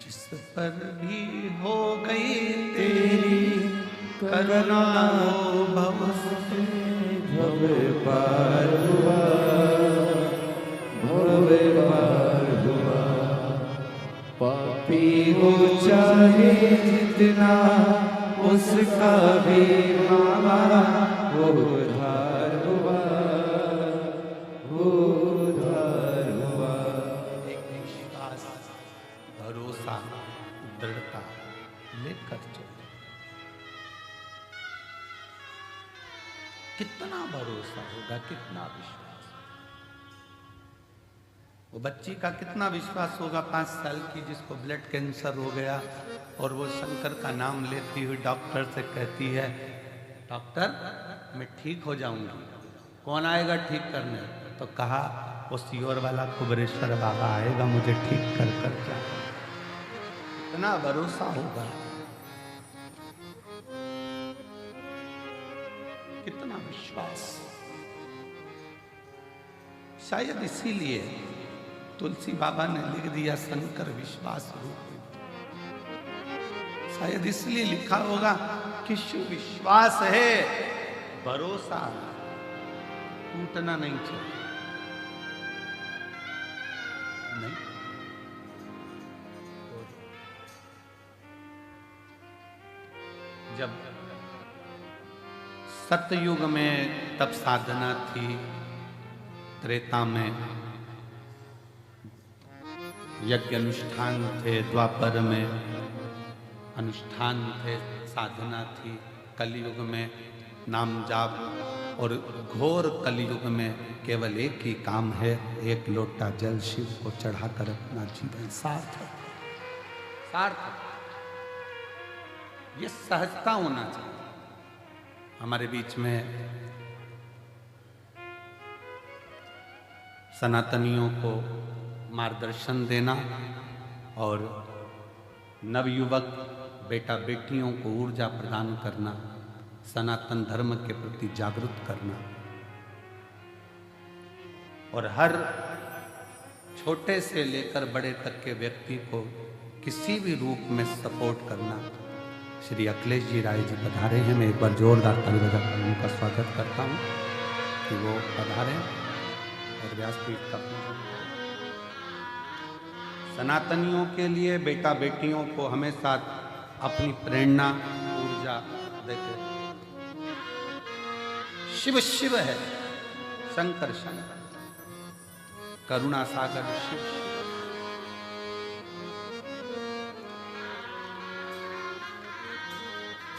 जिस पर भी हो गई तेरी करुणा भव से भव पार हुआ, भव पार हुआ। पापी हो चाहे जितना उसका भी मामा उद्धार हुआ, उद्धार हुआ। एक विश्वास, भरोसा, दृढ़ता लेकर चलो। कितना भरोसा होगा, कितना विश्वास। वो बच्ची का कितना विश्वास होगा 5 साल की, जिसको ब्लड कैंसर हो गया और वो शंकर का नाम लेती हुई डॉक्टर से कहती है, डॉक्टर मैं ठीक हो जाऊंगी, कौन आएगा ठीक करने? तो कहा वो सीहोर वाला कुबरेश्वर बाबा आएगा मुझे ठीक कर कर जाए। इतना भरोसा होगा, कितना विश्वास। शायद इसीलिए तुलसी बाबा ने लिख दिया शंकर विश्वास रूप। शायद इसलिए लिखा होगा कि शिव विश्वास है, भरोसा टूटना नहीं चाहिए। नहीं, जब सतयुग में तब साधना थी, त्रेता में यज्ञ अनुष्ठान थे, द्वापर में अनुष्ठान थे, साधना थी, कलयुग में नाम जाप, और घोर कलयुग में केवल एक ही काम है, एक लोटा जल शिव को चढ़ाकर अपना जीवन सार्थक। ये सहजता होना चाहिए हमारे बीच में। सनातनियों को मार्गदर्शन देना और नवयुवक बेटा बेटियों को ऊर्जा प्रदान करना, सनातन धर्म के प्रति जागरूक करना और हर छोटे से लेकर बड़े तक के व्यक्ति को किसी भी रूप में सपोर्ट करना। श्री अखिलेश जी राय जी पधारे हैं, मैं एक बार जोरदार ताली बजाकर उनका स्वागत करता हूं कि वो पधारे और व्यासपीठ का पूजन। सनातनियों के लिए बेटा बेटियों को हमेशा अपनी प्रेरणा ऊर्जा देते। शिव शिव है, शंकर शंकर, करुणा सागर शिव।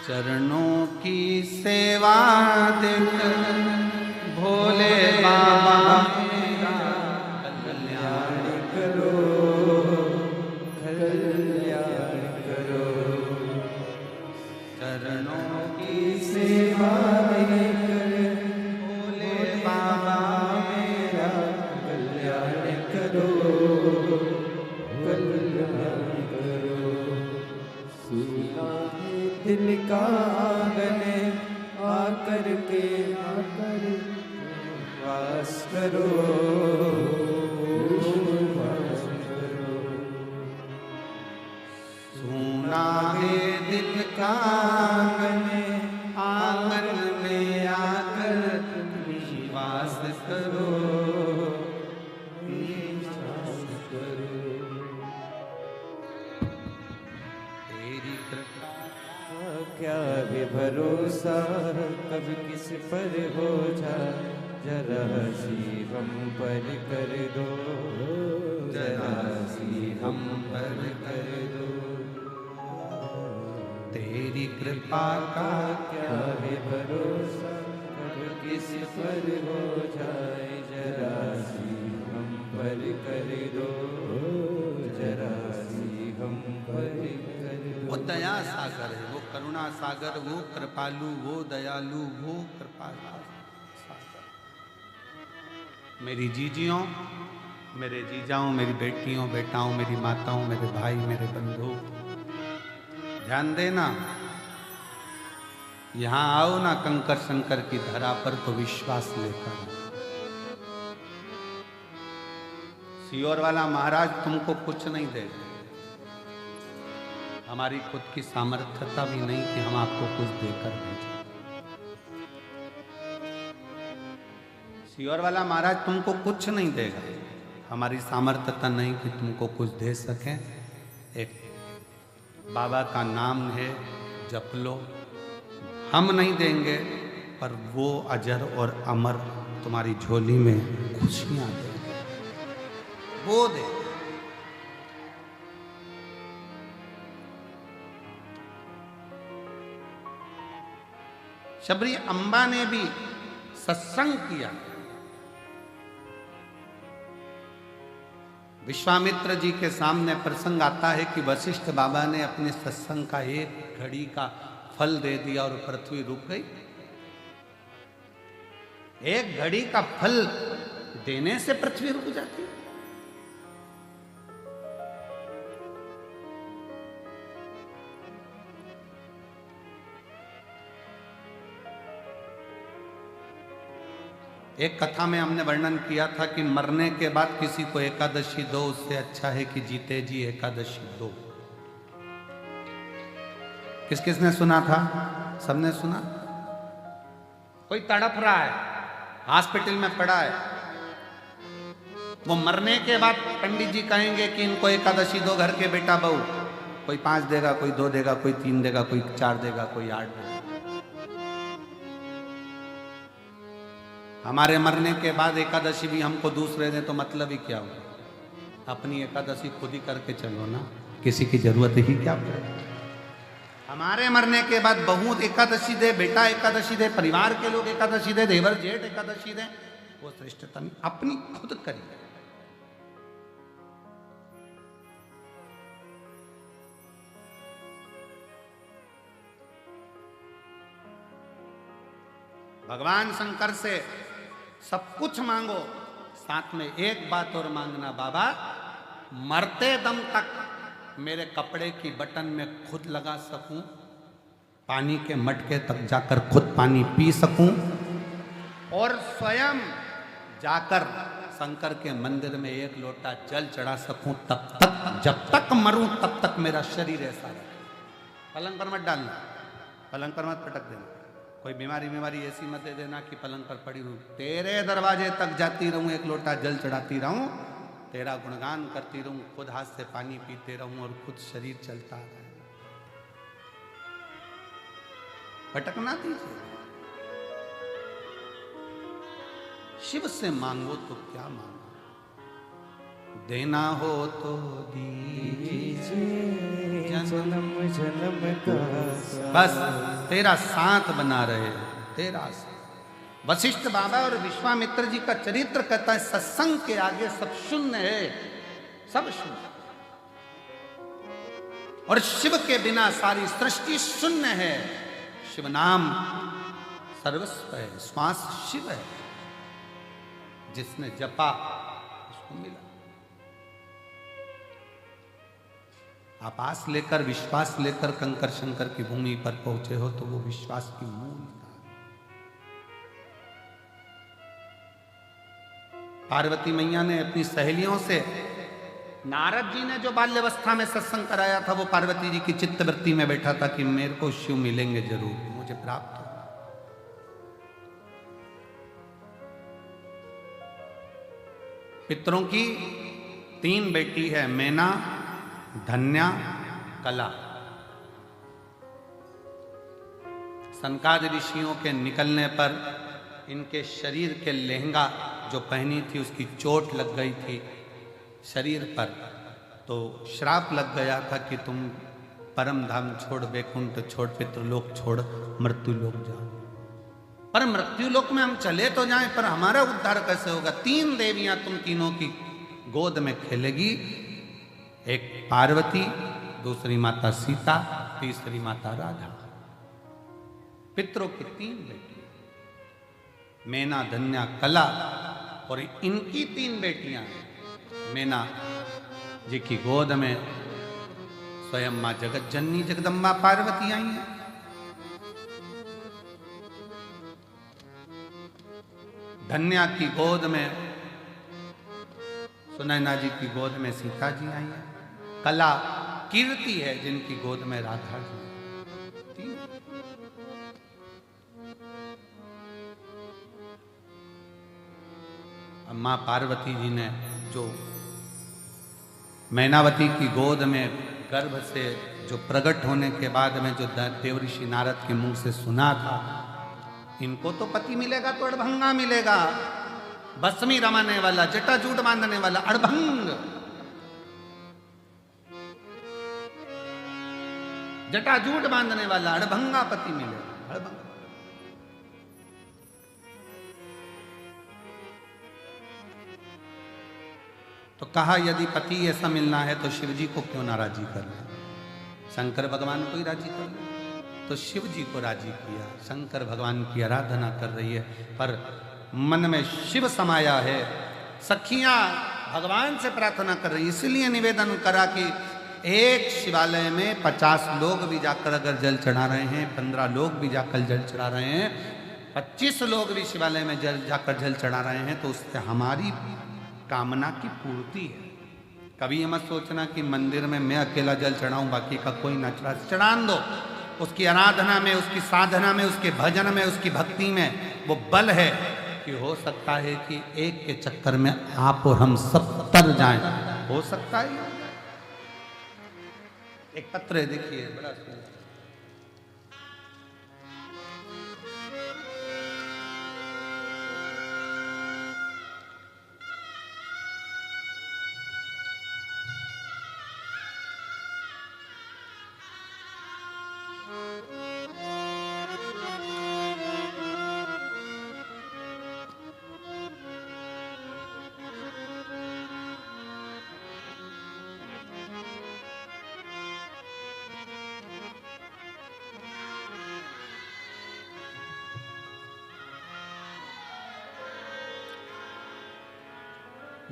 चरणों की सेवा देकर भोले बाबा मेरा कल्याण करो, कल्याण करो। चरणों की सेवा देकर भोले बाबा मेरा कल्याण करो, कल्याण करो। सुना दिल का गने आकर के आकर वास करो, वास करो। सुना है दिल का गने आंगन में आकर निवास करो, निवास करो। तेरी कृपा क्या भी भरोसा कब किस पर हो जा, जरा सी हम पर कर दो, जरा सी हम पर कर दो। तेरी कृपा का क्या भी भरोसा कब किस पर हो जाए, जरा सी हम पर कर दो, जरा सी हम पर कर दो। वो दया सागर है, वो करुणा सागर, वो कृपालु, वो दयालु, वो कृपा सागर। मेरी जीजियों, मेरे जीजाओं, मेरी बेटियों बेटाओं, मेरी माताओं, मेरे भाई, मेरे बंधु, ध्यान देना। यहां आओ ना कंकर शंकर की धरा पर तो विश्वास लेकर। सियोर वाला महाराज तुमको कुछ नहीं देगा, हमारी खुद की सामर्थ्यता भी नहीं कि हम आपको कुछ देकर भेजें। सियोर वाला महाराज तुमको कुछ नहीं देगा, हमारी सामर्थ्यता नहीं कि तुमको कुछ दे सकें। एक बाबा का नाम है, जप लो। हम नहीं देंगे पर वो अजर और अमर तुम्हारी झोली में खुशियां देंगे, वो दे। शबरी अम्बा ने भी सत्संग किया। विश्वामित्र जी के सामने प्रसंग आता है कि वशिष्ठ बाबा ने अपने सत्संग का एक घड़ी का फल दे दिया और पृथ्वी रुक गई। एक घड़ी का फल देने से पृथ्वी रुक जाती है। एक कथा में हमने वर्णन किया था कि मरने के बाद किसी को एकादशी दो, उससे अच्छा है कि जीते जी एकादशी दो। किस किसने सुना था? सबने सुना। कोई तड़प रहा है, हॉस्पिटल में पड़ा है, वो मरने के बाद पंडित जी कहेंगे कि इनको एकादशी दो घर के बेटा बहू। कोई 5 देगा, कोई 2 देगा, कोई 3 देगा, कोई 4 देगा, कोई 8 देगा। हमारे मरने के बाद एकादशी भी हमको दूसरे दें तो मतलब ही क्या हुआ? अपनी एकादशी खुद ही करके चलो ना, किसी की जरूरत ही क्या? हमारे मरने के बाद बहू एकादशी दे, बेटा एकादशी दे, परिवार के लोग एकादशी दे, देवर जेठ एकादशी दे, वो श्रेष्ठता नहीं, अपनी खुद करिए। भगवान शंकर से सब कुछ मांगो, साथ में एक बात और मांगना, बाबा मरते दम तक मेरे कपड़े की बटन में खुद लगा सकूं, पानी के मटके तक जाकर खुद पानी पी सकूं और स्वयं जाकर शंकर के मंदिर में एक लोटा जल चढ़ा सकूं, तब तक, जब तक मरूं तब तक मेरा शरीर ऐसा रहे। पलंग पर मत डालना, पलंग पर मत पटक देना, कोई बीमारी ऐसी मत दे देना कि पलंग पर पड़ी रहूं। तेरे दरवाजे तक जाती रहूं, एक लोटा जल चढ़ाती रहूं, तेरा गुणगान करती रहूं, खुद हाथ से पानी पीते रहूं और खुद शरीर चलता रहे। भटकना दीजिए। शिव से मांगो तो क्या मांगो, देना हो तो दीजिए जन्म जन्म का बस तेरा साथ बना रहे, तेरा साथ। वशिष्ठ बाबा और विश्वामित्र जी का चरित्र कहता है, सत्संग के आगे सब शून्य है, सब शून्य, और शिव के बिना सारी सृष्टि शून्य है। शिव नाम सर्वस्व है, श्वास शिव है, जिसने जपा उसको मिला। आप आस लेकर, विश्वास लेकर कंकर शंकर की भूमि पर पहुंचे हो तो वो विश्वास की मूल था। पार्वती मैया ने अपनी सहेलियों से, नारद जी ने जो बाल्यावस्था में सत्संग कराया था, वो पार्वती जी की चित्तवृत्ति में बैठा था कि मेरे को शिव मिलेंगे जरूर, मुझे प्राप्त हो। पितरों की 3 बेटी है, मैना, धन्या, कला। सनकादि ऋषियों के निकलने पर इनके शरीर के लहंगा जो पहनी थी उसकी चोट लग गई थी शरीर पर, तो श्राप लग गया था कि तुम परम धाम छोड़, वैकुंठ छोड़, पितृलोक छोड़, मृत्यु लोक जाओ। पर मृत्यु लोक में हम चले तो जाएं, पर हमारा उद्धार कैसे होगा? 3 देवियां तुम तीनों की गोद में खेलेगी, एक पार्वती, दूसरी माता सीता, तीसरी माता राधा। पितरों की 3 बेटी, मैना, धन्या, कला, और इनकी 3 बेटियां हैं। मैना जी की गोद में स्वयं मां जगत जननी जगदम्बा पार्वती आई हैं। धन्या की गोद में सुनैना जी की गोद में सीता जी आई हैं। कला कीर्ति है जिनकी गोद में राधा जी। मां पार्वती जी ने जो मैनावती की गोद में गर्भ से जो प्रकट होने के बाद में जो देवऋषि नारद के मुंह से सुना था, इनको तो पति मिलेगा तो अड़भंगा मिलेगा, भस्मी रमाने वाला, जटाजूट बांधने वाला अड़भंग, जटाजूट बांधने वाला अड़भंगा पति मिलेगा, अड़भंगा। तो कहा यदि पति ऐसा मिलना है तो शिव जी को क्यों ना राजी कर ले? शंकर भगवान को ही राजी कर ले। तो शिव जी को राजी किया, शंकर भगवान की आराधना कर रही है, पर मन में शिव समाया है। सखियां भगवान से प्रार्थना कर रही, इसलिए निवेदन करा कि एक शिवालय में 50 लोग भी जाकर अगर जल चढ़ा रहे हैं, 15 लोग भी जाकर जल चढ़ा रहे हैं, 25 लोग भी शिवालय में जाकर जल चढ़ा रहे हैं, तो उससे हमारी कामना की पूर्ति है। कभी ये मत सोचना कि मंदिर में मैं अकेला जल चढ़ाऊं, बाकी का कोई ना चढ़ा, चढ़ान दो। उसकी आराधना में, उसकी साधना में, उसके भजन में, उसकी भक्ति में वो बल है कि हो सकता है कि एक के चक्कर में आप और हम सब तर जाएं, हो सकता है। एक पत्र है, देखिए, बड़ा सुंदर।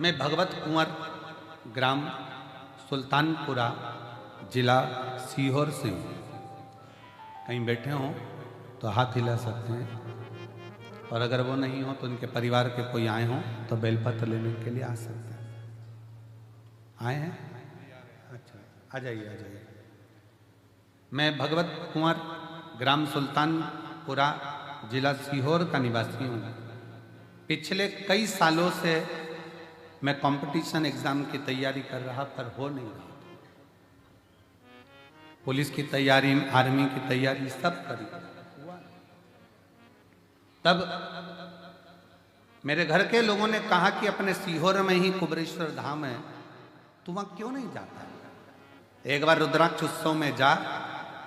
मैं भगवत कुंवर, ग्राम सुल्तानपुरा, जिला सीहोर से हूँ। कहीं बैठे हों तो हाथ हिला सकते हैं, और अगर वो नहीं हो तो उनके परिवार के कोई आए हों तो बेलपत्र लेने के लिए आ सकते हैं। आए हैं? अच्छा, आ जाइए आ जाइए। मैं भगवत कुंवर, ग्राम सुल्तानपुरा, जिला सीहोर का निवासी हूँ। पिछले कई सालों से मैं कंपटीशन एग्जाम की तैयारी कर रहा, पर हो नहीं रहा। पुलिस की तैयारी, आर्मी की तैयारी सब करी, तब मेरे घर के लोगों ने कहा कि अपने सीहोर में ही कुबरेश्वर धाम है, तू वहां क्यों नहीं जाता? एक बार रुद्राक्ष उत्सव में जा,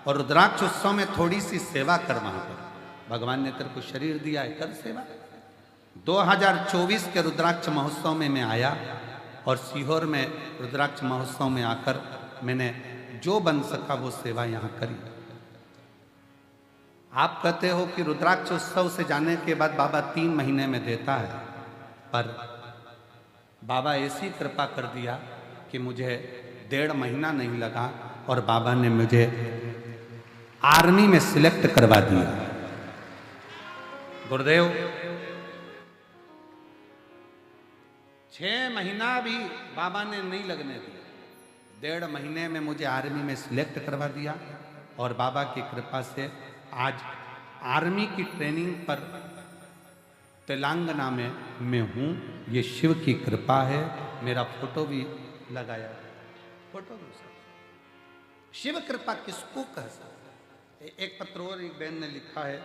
और रुद्राक्ष उत्सव में थोड़ी सी सेवा कर वहां पर। भगवान ने तेरे को शरीर दिया है, कर सेवा। 2024 के रुद्राक्ष महोत्सव में मैं आया, और सीहोर में रुद्राक्ष महोत्सव में आकर मैंने जो बन सका वो सेवा यहाँ करी। आप कहते हो कि रुद्राक्ष उत्सव से जाने के बाद बाबा 3 महीने में देता है, पर बाबा ऐसी कृपा कर दिया कि मुझे 1.5 महीना नहीं लगा, और बाबा ने मुझे आर्मी में सिलेक्ट करवा दिया। गुरुदेव 6 महीना भी बाबा ने नहीं लगने दिया, 1.5 महीने में मुझे आर्मी में सिलेक्ट करवा दिया। और बाबा की कृपा से आज आर्मी की ट्रेनिंग पर तेलंगाना में मैं हूँ। ये शिव की कृपा है। मेरा फोटो भी लगाया, फोटो भी सब। शिव कृपा किसको कह सकते? एक पत्र और एक बहन ने लिखा है,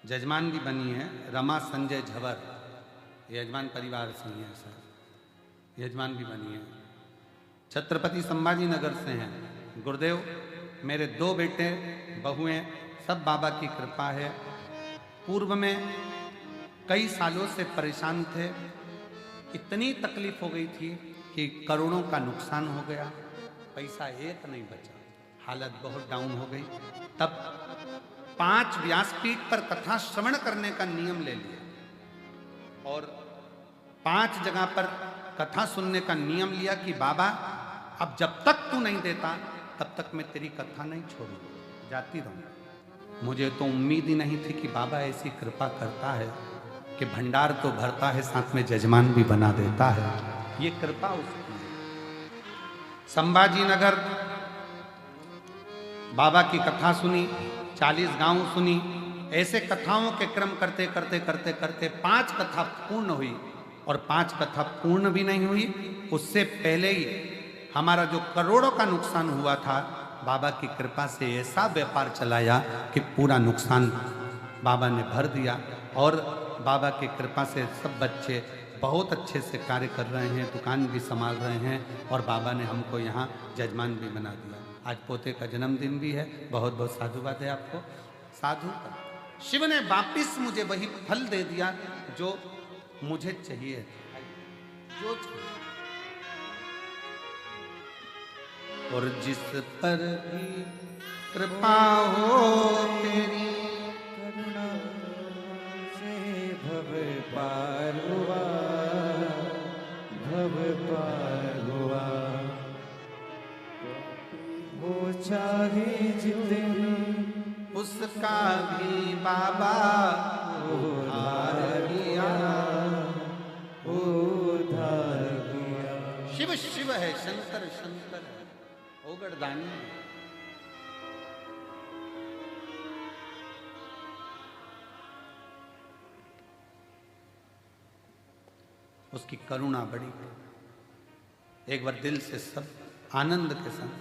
जजमान भी बनी है, रमा संजय झवर, यजमान परिवार से ही है सर, यजमान भी बनी है, छत्रपति संभाजी नगर से हैं। गुरुदेव मेरे 2 बेटे बहुएं, सब बाबा की कृपा है। पूर्व में कई सालों से परेशान थे, इतनी तकलीफ हो गई थी कि करोड़ों का नुकसान हो गया, पैसा एक नहीं बचा, हालत बहुत डाउन हो गई। तब 5 व्यासपीठ पर कथा श्रवण करने का नियम ले लिया, और 5 जगह पर कथा सुनने का नियम लिया कि बाबा अब जब तक तू नहीं देता तब तक मैं तेरी कथा नहीं छोड़ूंगा, जाती रहूंगा। मुझे तो उम्मीद ही नहीं थी कि बाबा ऐसी कृपा करता है कि भंडार तो भरता है, साथ में जजमान भी बना देता है। ये कृपा उसकी है। संभाजी नगर बाबा की कथा सुनी, 40 गांव सुनी। ऐसे कथाओं के क्रम करते करते करते करते 5 कथा पूर्ण हुई, और 5 कथा पूर्ण भी नहीं हुई, उससे पहले ही हमारा जो करोड़ों का नुकसान हुआ था, बाबा की कृपा से ऐसा व्यापार चलाया कि पूरा नुकसान बाबा ने भर दिया। और बाबा की कृपा से सब बच्चे बहुत अच्छे से कार्य कर रहे हैं, दुकान भी संभाल रहे हैं, और बाबा ने हमको यहाँ जजमान भी बना दिया। आज पोते का जन्मदिन भी है, बहुत बहुत साधुवाद है आपको। साधु का शिव ने वापिस मुझे वही फल दे दिया जो मुझे चाहिए, जो चाहिए। और जिस पर भी कृपा हो तेरी, करुणा से भव पार हुआ, भव पार हुआ। वो चाहे जितनी उसका भी बाबा उधार लिया, उधार किया। शिव शिव है, शंकर शंकर है, ओगड़दानी है। उसकी करुणा बड़ी है। एक बार दिल से सब आनंद के संग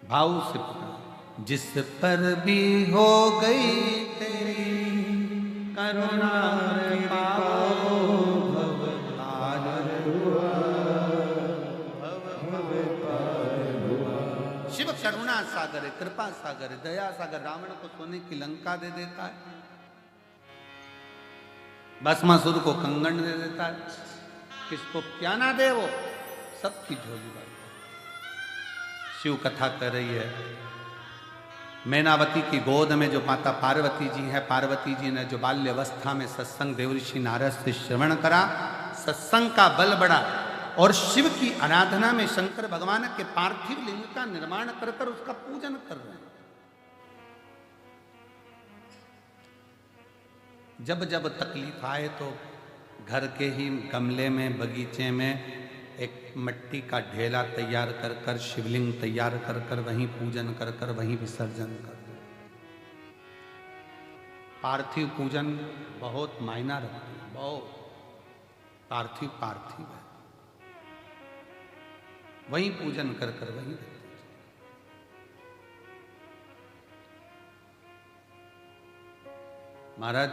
भाव से पुकारा, जिस पर भी हो गई तेरी करुणा पाओ, भव पार हुआ, भव पार हुआ। शिव करुणा सागर है, कृपा सागर है, दया सागर। रावण को सोने की लंका दे देता है, भस्मासुर को कंगन दे देता है, किसको क्या ना दे वो सबकी झोली बात। शिव कथा कर रही है, मैनावती की गोद में जो माता पार्वती जी है, पार्वती जी ने जो बाल्यावस्था में सत्संग देवऋषि नारद से श्रवण करा, सत्संग का बल बढ़ा और शिव की आराधना में शंकर भगवान के पार्थिव लिंग का निर्माण कर कर उसका पूजन कर रहे हैं। जब जब तकलीफ आए तो घर के ही गमले में, बगीचे में एक मिट्टी का ढेला तैयार कर कर, शिवलिंग तैयार कर कर वहीं पूजन कर कर वहीं विसर्जन कर। पार्थिव पूजन बहुत मायना रखती है, बहुत। पार्थिव पार्थिव है, वहीं पूजन कर कर वहीं रखते। महाराज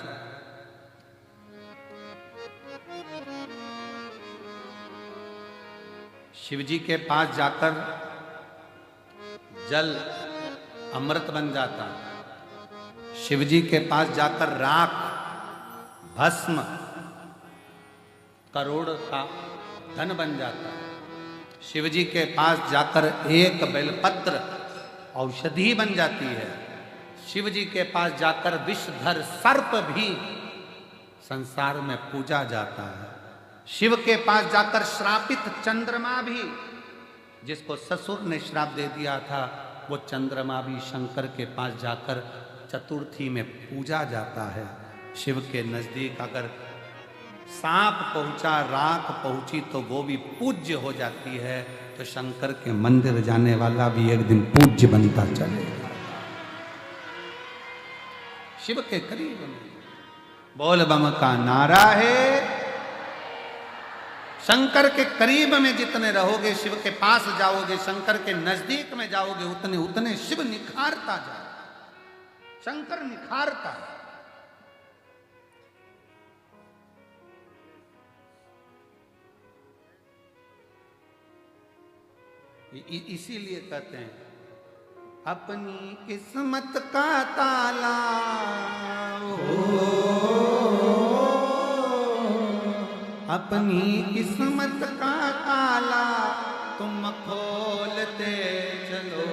शिवजी के पास जाकर जल अमृत बन जाता, शिवजी के पास जाकर राख, भस्म, करोड़ का धन बन जाता, शिवजी के पास जाकर एक बेलपत्र औषधि बन जाती है, शिवजी के पास जाकर विषधर सर्प भी संसार में पूजा जाता है, शिव के पास जाकर श्रापित चंद्रमा भी, जिसको ससुर ने श्राप दे दिया था, वो चंद्रमा भी शंकर के पास जाकर चतुर्थी में पूजा जाता है। शिव के नजदीक अगर सांप पहुंचा, राख पहुंची तो वो भी पूज्य हो जाती है। तो शंकर के मंदिर जाने वाला भी एक दिन पूज्य बनता चलेगा, शिव के करीब। बोल बम का नारा है। शंकर के करीब में जितने रहोगे, शिव के पास जाओगे, शंकर के नजदीक में जाओगे, उतने उतने शिव निखारता जाए, शंकर निखारता है। इसीलिए कहते हैं अपनी किस्मत का ताला अपनी किस्मत का ताला तुम खोलते चलो।